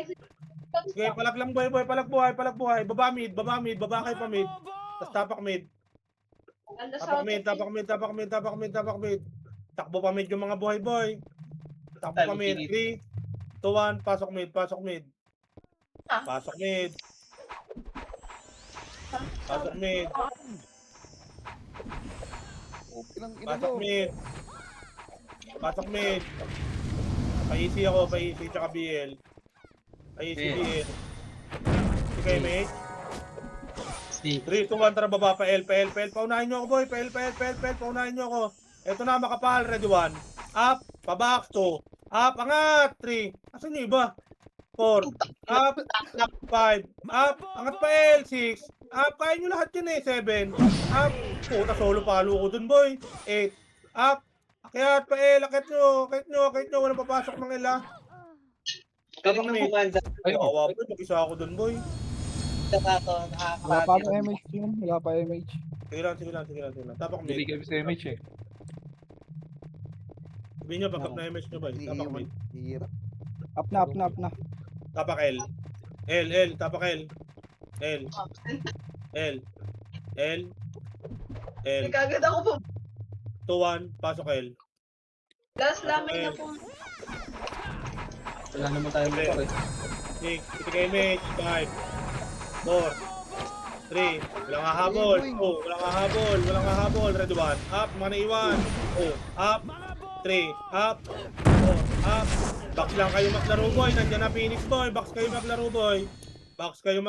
Sige, palag lang, boy. Palag buhay. Baba mid. Baba kayo pa mid. Tapos tapak mid. Tapak mid. Takbo pa mid yung mga buhay, boy. Takbo pa mid. 3, 2, 1. Pasok mid. Pasok mid. Ilang ina mo. Pasok mid. Pa-easy ako. Tsaka BL. BL. Sige, mate. 3, 2, 1, tara baba, pa L. Paunahin nyo ako, boy. Paunahin nyo ako. Ito na, makapal. Ready, 1. Up. Pa-box. 2. Up. Angat. 3. Asan yung iba? 4. Up. 5. Up. Angat pa L. 6. Up. Kaya nyo lahat yun, 7. Up. Puta, solo palo ko dun, boy. 8. Up. Akyat pa L. Akyat nyo. Walang papasok ng L, ha. Tapang may. Awa, boy. Mag-isa ako dun, boy. Wala pa akong MH yun. Wala pa MH. Sige lang. Tapak mid. kami sa MH eh. Sabihin nyo, pagkap na MH nyo, boy. Tapak mid. Hirap. Up na. Tapak L. Tapak L. L. Kagad ako po. 2, 1. Pasok L. Last lamay na po. Wala naman tayo motor eh. 6. Pitik MH. 5. 4. 3. Walang hahabol. 2. Walang hahabol. Ready, 1. Up. Mga naiwan. 2. Up. 3. Up. 4. Up. Box lang kayo maglaro, boy. Nandiyan na Phoenix, boy. Box kayo maglaro, boy. Box lang.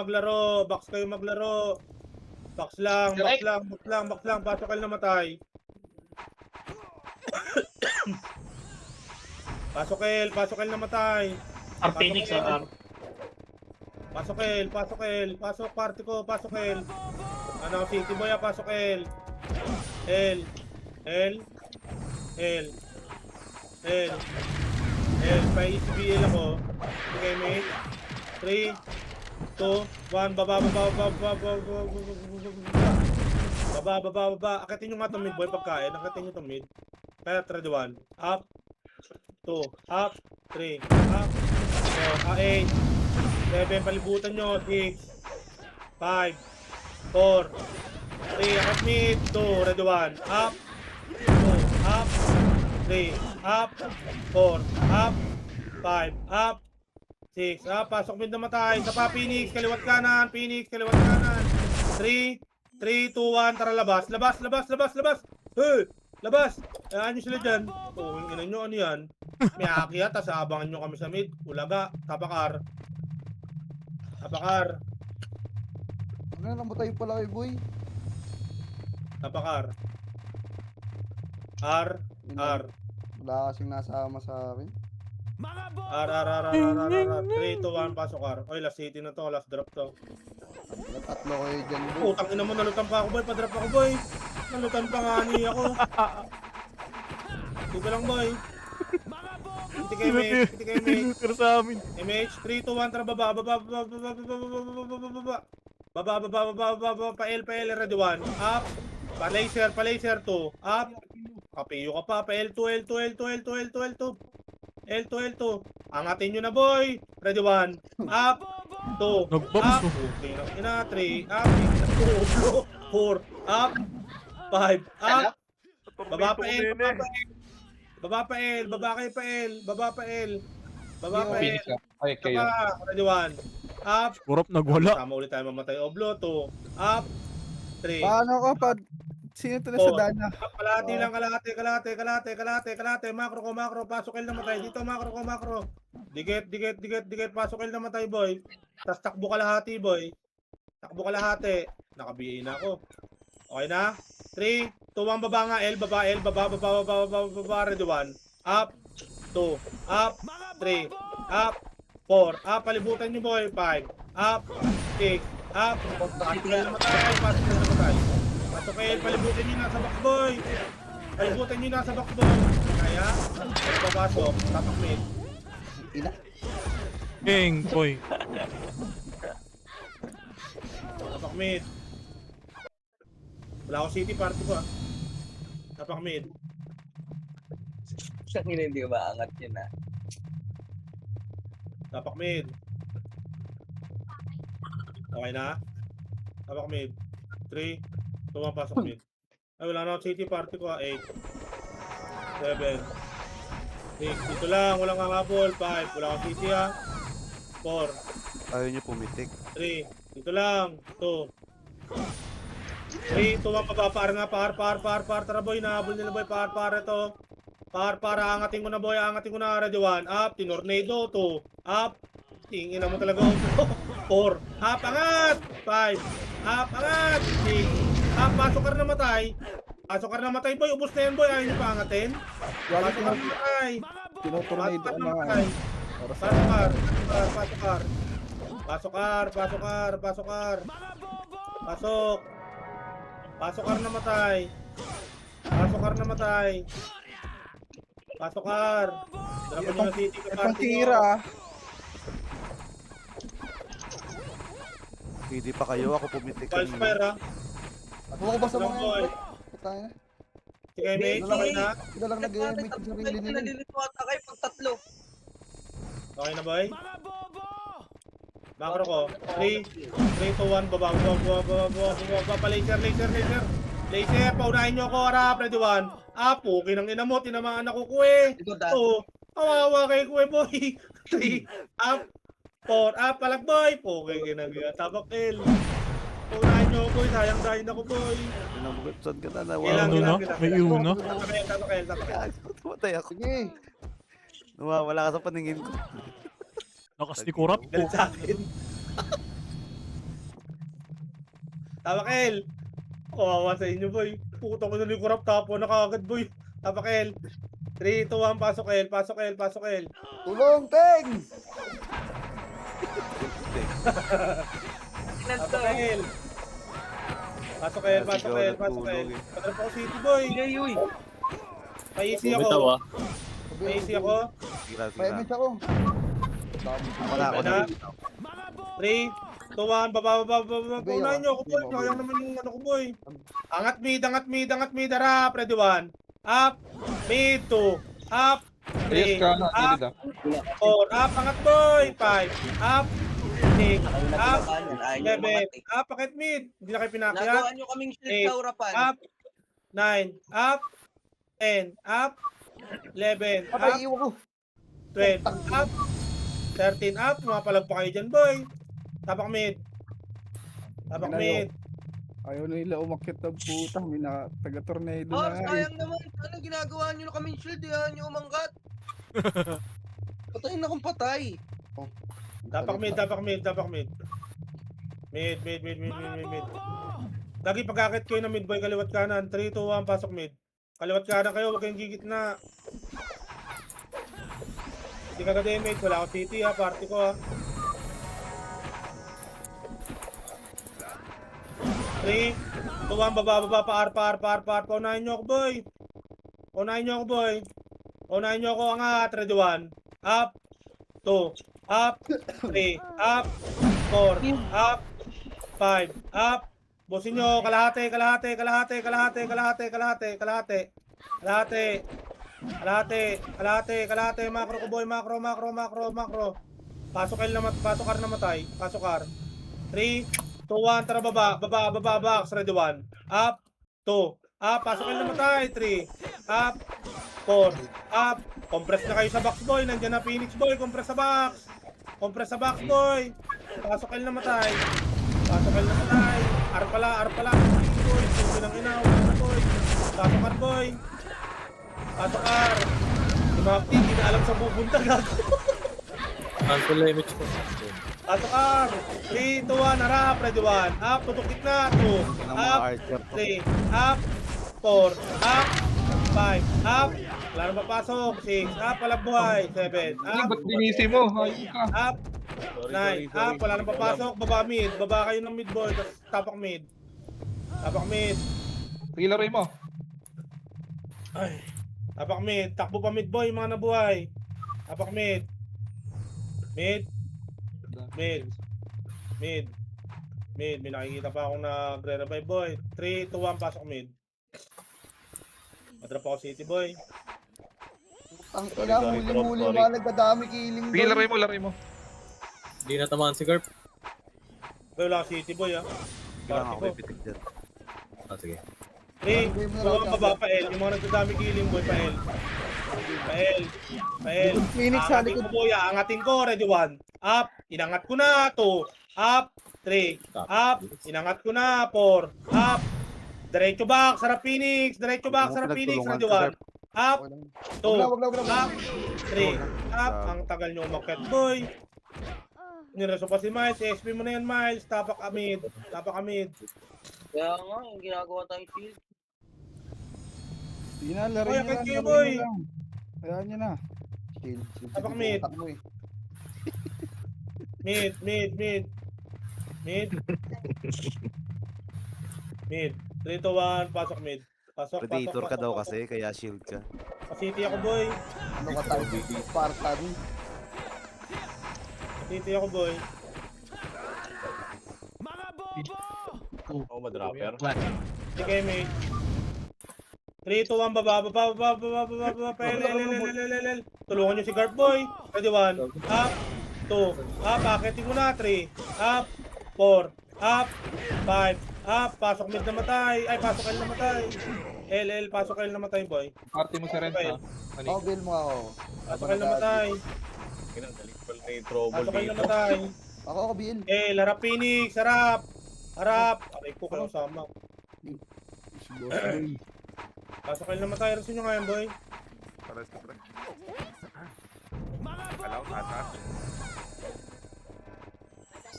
Pasok kayo na matay. Pasok L na matay. Ar Phoenix, R. Pasok L. Pasok party ko, pasok L. Ano, City Boy, pasok L. Pa ECBL ako. Okay, mate. 3, 2, 1, baba. Akitin nyo nga itong mid, boy, pagkain. Akitin nyo itong mid. Kaya, ready, 1. Up. 2. Up. 3. Up. 4. 8. 7. Palibutan nyo. 6. 5. 4. 3. Akit mid. 2. Ready, 1. Up. 2. Up. 3. Up. 4. Up. 5. Up. 6. Up. Pasok mid na matay. Sa pa, Phoenix. Kaliwat kanan. 3. 3, 2, 1. Tara, labas. Hey! Labas! Ayaan nyo sila dyan. Oh, yung ina nyo, ano yan? May akyat, tas abangan nyo kami sa mid. Ulaga, tapakar. Ano lang ba tayo pala kay boy? Tapakar. R. Wala kasing nasama sa akin. R. 3, 2, 1, pasok R. Oy, last city na to, last drop to. Tatlo kayo dyan boy. Putang ina mo, nalutan pa ako, boy. Padrop ako, boy. Nalutan pa nga ni ako. Dito lang, boy. Pitik MH. Sinutir sa amin. MH, 3, 2, 1, tara, baba. Pa L, ready, 1. Up, Pa-laser, 2. Up. Kapiyo ka pa. Pa-L2, L2, L2, L2, L2, L2. L2, L2. Angatin nyo na, boy. Ready, 1. Up. 2. Nag-box, Up. oh. Okay na. Ina, 3. Up. 4. Up. 5. Up. Baba pa L. Baba pa L. Baba kayo pa L. Baba pa L. Baba pa L. Ay, kayo. Baba. Ready, 1. Up. Kurap nagwala. Sama ulit tayo mamatay. Oblo, 2. Up. 3. Paano kapag sino to na sa Oh. dana? Kalahati lang, kalahati. Macro ko, macro. Pasok L na matay. Dito, macro ko, macro. Dikit. Pasok L na matay, boy. Tapos takbo kalahati, boy. Takbo kalahati. Naka-BA na ako. Okay na? 3, 2, 1, baba nga. L, baba, L, baba. Ready, 1. Up. 2. Up. 3. Up. 4. Up. Palibutan nyo, boy. 5. Up. 6. Up. Pasok L na matay. Pasok L, palibutan nyo nasa box, boy. Palibutan nyo nasa box, boy. Kaya, papasok. Tapak mid. King, boy. Tapak mid. Wala ako city party ko, ah. Tapak mid. Sa hindi ko maangat yun ah. Tapak mid. Okay na? Tapak mid. 3, 2, 1, pasok mid. Ay, wala na ako city party ko, ah. 8. 7. 6. Dito lang, walang kakabol. 5. Wala akong city, ah. 4. Ayaw nyo pumitik. 3. Dito lang. 2. 3, 2, 1, par nga, par. Tara, boy, nahabol nila, boy. Par ito. Par, angatin ko na, boy. Angatin ko na. Ready, 1. Up. Tinornado. 2. Up. Tingin na mo talaga. 4. Up, angat. 5. Up, angat. 6. Up, pasok ka na namatay. Boy. Ubus na yan, boy. Ayaw nyo pa angatin. Pasok ka na namatay. Tinutornado ko na. Pasok. Pasok kar namatay. Pasok kar. Dapat nyo na city ka Itong party tira. Hindi pa kayo, ako pumitik Pulse fire, ha. Ako ko ba sa Lang, mga boy. Patay na. Sige, mate. Okay na. Sila lang nag-make yung sarili nila. Nalilito ata kayo pag tatlo. Okay na, boy. Macro ko. 3, 2, 1. Baba. Laser. Paunahin nyo ako. Harap. Ready, 1. Okay nang ina mo. Tinamaan ako, kuwe. Kawawa kay kuwe, boy. 3. Up. 4. Up. Palag, boy. Okay, ginagawa. Tapak L. Paunahin nyo, boy. Sayang dahil ako, boy. Saan ka na? Ilang, Ano na? ilang. May iw na? Tapak L. Tumatay ako. Sige. Nawawala ka sa paningin ko. Lakas ni kurap. Galit sa akin. Tapak L. Kawawa sa inyo, boy. Puto ko na yung kurap tapo na kagad, boy. Tapak L. 3, 2, 1. Pasok L. Tulong, Teng! Tapak L. Pasok L. Tulong eh. Patrap ako city, boy. Paisi Bumitaw ako. ah. Sira. 5 minutes ako. Ako na. 3, 2, 1. Baba. Paunahin nyo ako, boy. Kaya naman yung ano ko, boy. Angat mid. Harap. Ready, 1. Up. Mid, 2. Up. 3. Up. 4. Up. Angat, boy. 5. Up. 6. Up. 7. Up. Pakit mid. Hindi na kayo pinakyat. Nagawa nyo kaming shield Eight. sa urapan. Up. 9. Up. 10. Up. 11. Up. Patay, iwan ko. 12. Up. 13. Up. Mapalag pa kayo dyan, boy. Tapak mid. Ayaw na nila umakyat ng puta. May taga-tornado Oh, na. sayang naman. Ano ginagawa nyo na kaming shield? Yan nyo umangkat. Patayin na kung patay. Tapak mid. Mid. Lagi pagkakit kayo ng mid, boy. Kaliwat kanan. 3, 2, 1. Pasok mid. Kaliwat kanan kayo. Huwag kayong gigit na. Hindi ka ka-damage. Wala ako city, ha. Party ko, ha. 3, 2, 1. Baba. Par. Paunahin nyo ako, boy. Angat. Ready, 1. Up. 2. Up. 3. Up. 4. Up. 5. Up. Bossin nyo, kalahati. Macro ko boy, macro. Pasok R namatay. Pasok R. 3, 2, 1, tara baba, box, ready 1. Up, 2. Up, pasok R namatay. 3, up, 4, up. Compress na kayo sa box boy, nandiyan na Phoenix boy, compress sa box boy. Pasok R namatay. R pala. Boy, sundo ng ina, wala na boy. Pasok R boy. Pasok R. Si Mapti, hindi na alam sa pupunta gago. Cancel na image ko. Pasok R. 3, 2, 1, harap, ready 1. Up, tutok gitna, 2. Ng mga Up, archer to. 3. Up, 4. Up, 5. Up. Wala na papasok. 6. Up, walang buhay. 7. Up. Ba't dinisi mo? Up. 9. Up, wala na papasok. Baba mid. Baba kayo ng mid boy. Tapos tapak mid. Sige, laruin mo. Ay. Tapak mid. Takbo pa mid boy, mga nabuhay. Tapak mid. Mid. May nakikita pa akong nagre-revive boy. 3, 2, 1, pasok mid. Madrap ako city boy. Ang ina, huli-huli mga nagdadami killing Sige, doon. laruin mo. Hindi natamaan si Garp. Boy, wala ako city boy ah. Kailangan ako Party ko. pipitik dyan. Ah, sige. 3, 2, 1, baba pa L. Yung mga nagdadami killing boy, pa L. Phoenix sa Angatin likod. ko boy, angatin ko, ready 1. Up, inangat ko na, 2. Up, 3. Up, inangat ko na, 4. Up, diretso back, sarap Phoenix, ready 1. Up, 2. Wag na. Up, 3. Up, ang tagal nyo umakyat boy. Nireso pa si Miles, SP mo na yan Miles, tapak amid. Kaya nga, yung ginagawa tayong shield. Sige na, Oy, akit kayo, boy. Ayan nyo na. Chill. Tapak mid. Utak mo eh. Mid. 3, 2, 1, pasok mid. Pasok. Predator ka daw kasi, kaya shield ka. City ako boy. Ano ka tayo? Spartan. City ako boy. Oh, madropper. Sige mid. 3, 2, 1, baba. L. Tulungan nyo si Garp boy. Ready 1. Up. 2. Up. Akitin ko na. 3. Up. 4. Up. 5. Up. Pasok mid namatay. Ay, pasok L namatay. L. Pasok L namatay boy. Party mo si Renz, ha? Oh, bill mo ako. Pasok L namatay. Pasok L namatay. Ako, bill. Harap Phoenix. Harap. Aray ko, kayo sama. Pasok L namatay. Rasin nyo nga yan boy.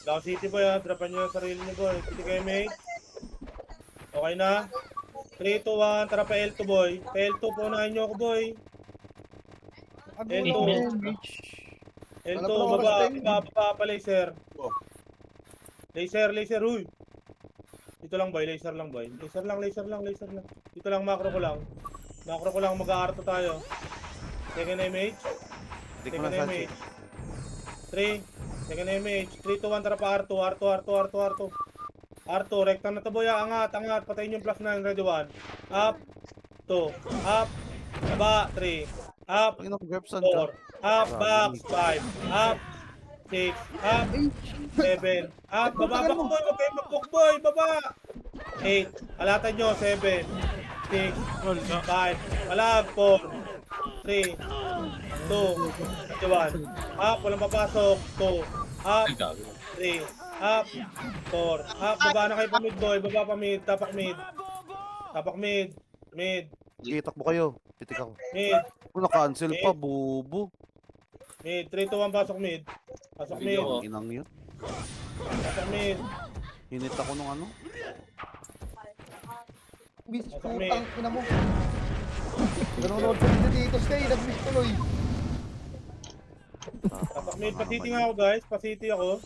Down City boy ha, drapan nyo yung sarili nyo boy. City kayo mate. Okay na? 3, 2, 1, tara pa L2 boy. Pa L2 po unahin nyo ako boy. L2. L2, baba pa laser. Laser, huy. Dito lang boy, laser lang boy. Laser lang. Dito lang, macro ko lang. Mag-aarto tayo. Second image. Hindi ko na sa 3. Second image. 3, 2, 1, tara pa R2. R2, rekta na to boy. Angat. Patayin yung plus 9. Ready 1. Up. 2. Up. Baba. 3. Up. Ang ina ko, Gerpson 4. ka. Up. Box. 5. Up. 6. Up. 7. Up. Baba box boy. Huwag kayo mag-book boy. Baba. 8. Alatan nyo. 7. 6. 5. Malag. 4. 3. 2. 1. Up. Walang papasok. 2. Up. 3. Up. 4. Up. Baba na kayo pa mid boy. Baba pa mid. Tapak mid. Sige, takbo kayo. Pitik ako. Mid. Na-cancel pa, bubo. Mid. 3, 2, 1. Pasok mid. Ang inang yun. Pasok mid. Hinit ako nung ano. Miss, putang ina mo. Nanonood ko dito, stay. Nag-miss tuloy. Tapak mid. Pa-city nga ako guys. Pa-city ako.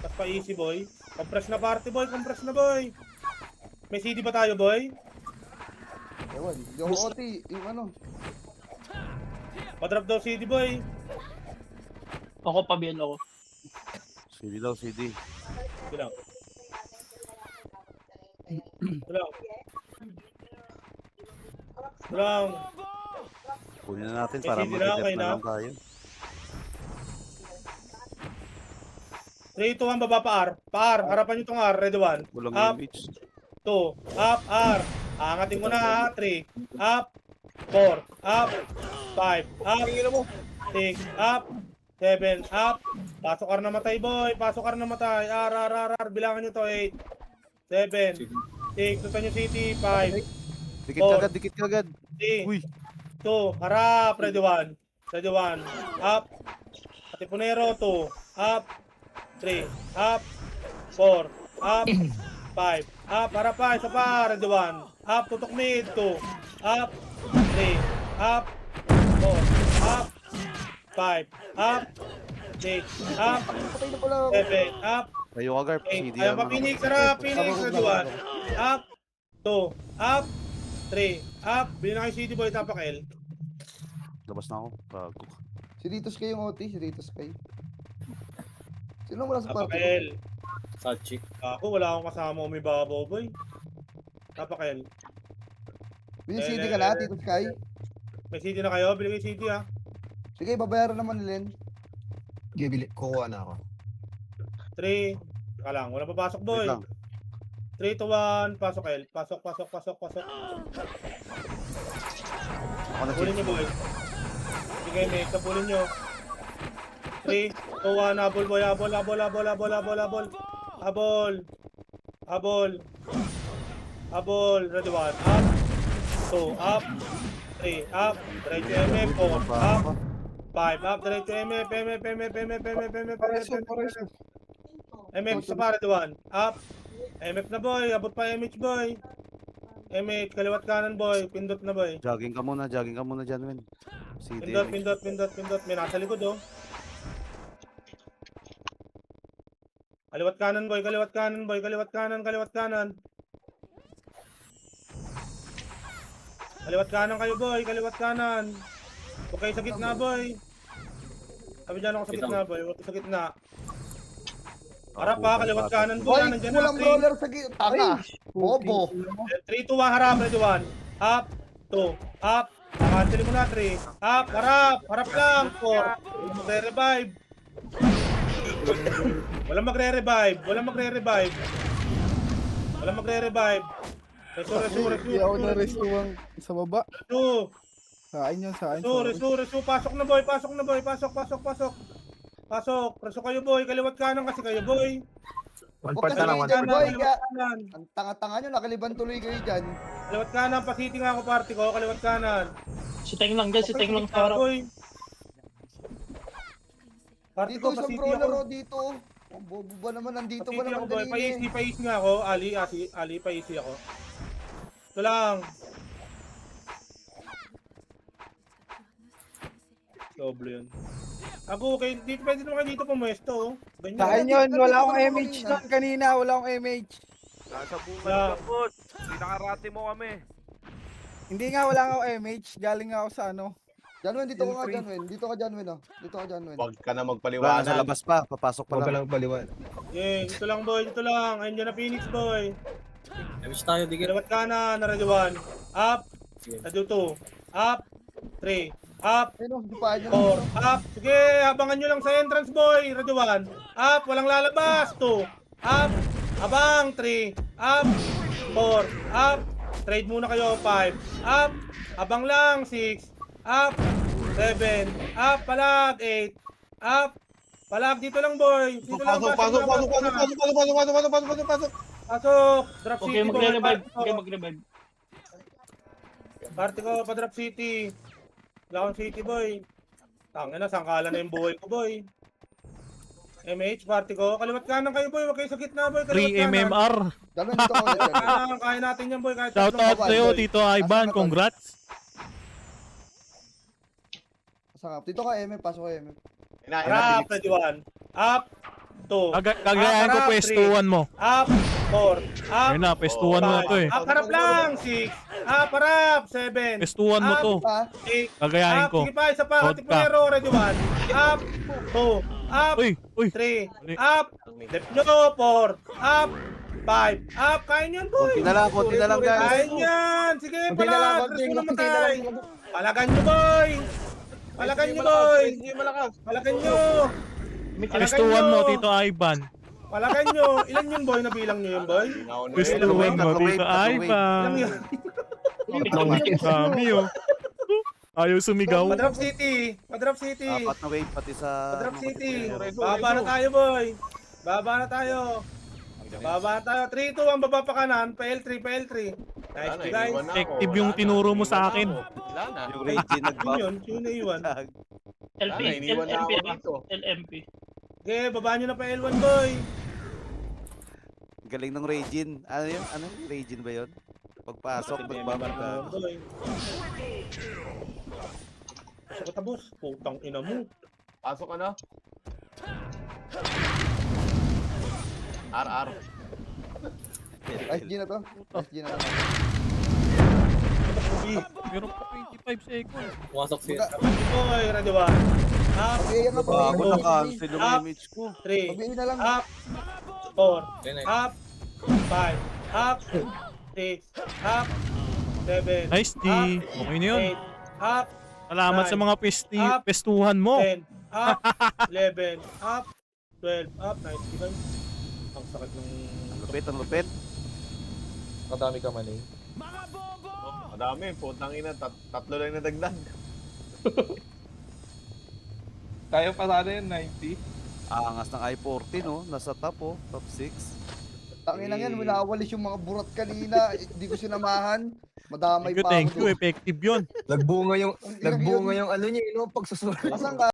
Tapos pa-easy boy. Compress na party boy. May CD ba tayo boy? Ewan, yung OT, yung ano. Pa-drop daw CD boy. Ako pabiyan ako. CD daw, CD. Bilang. Lang. Kunin na natin para Sige na, mag-dep okay na na. lang tayo. 3, 2, 1, baba pa R. Pa R, harapan nyo itong R, ready 1. Walang Up, image. 2, up, R. Angatin mo na ha, 3, up, 4, up, 5, up, 6, up, 7, up. Pasok R na matay, boy. Pasok R na matay. R. Bilangan nyo to, 8, 7, 6, tutan nyo city, 5, Dikit Four. kagad, dikit kagad. 3, Uy, 2, harap, ready 1. Ready 1, up. Atipunero, 2, up. 3, up. 4, up. 5, up. Harap pa, isa pa, ready 1. Up, tutok mid, 2, up. 3, up. 4, up. 5, up. 6, up. Patay na pala ako. 7, up. kayo ka, Garp. 8, CD ayaw ang pa Phoenix, harap, Phoenix, ready 1. Up. 2, up. 3, up. Bilhin na kayo CD boy, tapak L. Labas na ako. Bago. Si Ritos kayo yung OT, si Ritos kayo. Sino wala sa Tapak party? L. Sachi. Ako, wala akong kasama may babaw, boy. Tapakel. Bini-CD ka na, Tito Sky. May CD na kayo? Bili kayo CD, ha? Sige, babayaran naman ni Len. Gibili, kukuha na ako. 3. Saka lang, wala papasok, boy. Wait lang. 3 to 1. Pasok, L. Pasok. Ako na, Bulin nyo, boy. Sige, mate. Kabulin nyo. 3, 2, 1. Habol, boy. Habol. Habol. Ready, 1. Up. 2. Up. 3. Up. Diretso MF. 4. Up. 5. Up. Diretso MF. MF sa para, ready, 1. Up. MF na, boy. Abot pa MH, boy. MH. Kaliwat kanan, boy. Pindot na, boy. jogging ka muna dyan, Win. CD. Pindot. May nasa likod, oh. Kaliwat kanan, boy. Kaliwat kanan. Kaliwat kanan kayo, boy. Kaliwat kanan. Huwag kayo sa gitna, boy. Sabi dyan ako sa gitna, boy. Huwag kayo sa gitna. Harap pa, kaliwat kanan, boy. Boy, Nandiyan na, walang 3. brawler sa gitna. Tanga. Bobo. 3, 2, 1, harap. Ready, 1. Up. 2. Up. Cancel mo na, 3. Up. Harap. Harap lang. 4. Magre-revive. Walang magre-revive. Hindi ako na-restuwang sa baba. Sa akin yun, sa akin. Resu. Pasok na, boy. Pasok. Pasok kayo, boy. Kaliwat kanan kasi kayo, boy. Huwag kasi dyan, boy. Ang tanga-tanga nyo, nakaliban tuloy kayo dyan. Kaliwat kanan. Pasiti nga ako, party ko. Kaliwat kanan. Si Teng lang dyan, si Teng lang sa harap. Boy. Party Dito ko, isang pasiti brawler ako. o dito. Ang bobo ba naman, nandito ba Pasiti ako, naman boy. kanina eh. Paisi nga ako. Ali, paisi ako. Ito lang. Doble yun. Ako, okay, dito pwede naman kayo dito pumuesto, oh. Ganyan. Sa akin yun, wala akong MH nun kanina, wala akong MH. Nasa bunga Yeah. ng gabot. Pinakarate mo kami. Hindi nga, wala akong MH, galing nga ako sa ano. Janwen, dito ka Janwen. Dito ka Janwen, oh. Dito ka Janwen. Huwag ka na Wala, magpaliwanag. nasa labas pa. Papasok pa lang. paliwan. Yeah, dito lang, boy. Dito lang. Ayun dyan na Phoenix, boy. Namiss tayo, digil. Kaliwat kanan, na ready 1. Up. Ready 2. Up. 3. Up. Ayun, oh, dupaan nyo. 4. Up. Sige, abangan nyo lang sa entrance, boy. Ready 1. Up. Walang lalabas. 2. Up. Abang. 3. Up. 4. Up. Trade muna kayo. 5. Up. Abang lang. 6. Up. 7. Up. Palag. 8. Up. Palag. Dito lang, boy. Dito lang. Pasok. Drop Huwag city, kayo boy. magre-revive. Party ko, pa-drop city. Laon City, boy. Tangin na, sangkala na yung buhay ko, boy. MH, party ko. Kaliwat kanan kayo, boy. Huwag kayo sa gitna, boy. 3 MMR. Janwen, dito ka ulit. Janwen. Kaya natin yan, boy. Kahit Shout tatlong out babae, sa'yo, boy. Tito Ivan. Congrats. Pasakap. Dito ka, MF. Pasok ka, MF. Harap, ready 1. Up. 2. Gagayahin ko pwestuhan mo. Up. 4. Up. Ayun na, pwestuhan mo na to eh. Up, harap lang. 6. Up, harap. 7. Pwestuhan mo to. Ha? 8. Gagayahin Up, ko. sige pa. Isa pa. Vodka. Katipulero, ready 1. Up. 2. Up. Uy, 3. Up. Left nyo. 4. Up. 5, up. Kaya nyo yan, boy. Konti na lang guys. Kaya yan. Sige, palag. Tres mo namatay. Palagan nyo, boy. Palagan nyo, boy. Palagan nyo. Pistuhan mo, Tito Ivan. Palagan nyo. Ilan yun, boy? Nabilang nyo yun, boy? Pistuhan mo, Tito Ilang Ivan. yun? Dami oh. Ayaw sumigaw. Madrop City. Madrop City. Apat na wave pati sa... Madrop City. Baba na tayo, boy. Baba na tayo. Baba na tayo. 3-2 ang baba pa kanan. PL3, PL3. Nice, guys. Effective yung tinuro mo sa akin. Yung Reggie Yun nag-buff. yun. Yun na iwan. LMP. Okay, baba nyo na pa L1, boy. Galing ng Regine. Ano yun? Ano yun? Regine ba yun? Pagpasok, Baba magbabag na, boy. Pasok ka, boss. Putang ina mo. Pasok ka na. RR. SG na to. SG na to. Meron pa 25 seconds. Boy, Radyo 1. Up. Okay, yan na po. Bago na cancel yung Up. image ko. 3. Pag-iwi na lang. Up. 4. Up. 5. Up. 6. Up. 7. Nice, D. Okay na yun. 8. Up. Salamat sa mga pestuhan mo. 10. Up. 11. Up. 12. Up. Nice. Diba? Ang sakit ng... Ang lupit. Kadami ka man eh. Madami. Putang ina. Tatlo lang nadagdag. Tayo pa sana yun, 90. Angas ng I-40 no? Nasa top oh. Top 6. Tangin lang yan, winawalis yung mga burat kanina. Hindi ko sinamahan. Madamay pa ako. Thank you. Effective yun. Nagbunga yung ano niya, pagsusunod. Asan ka?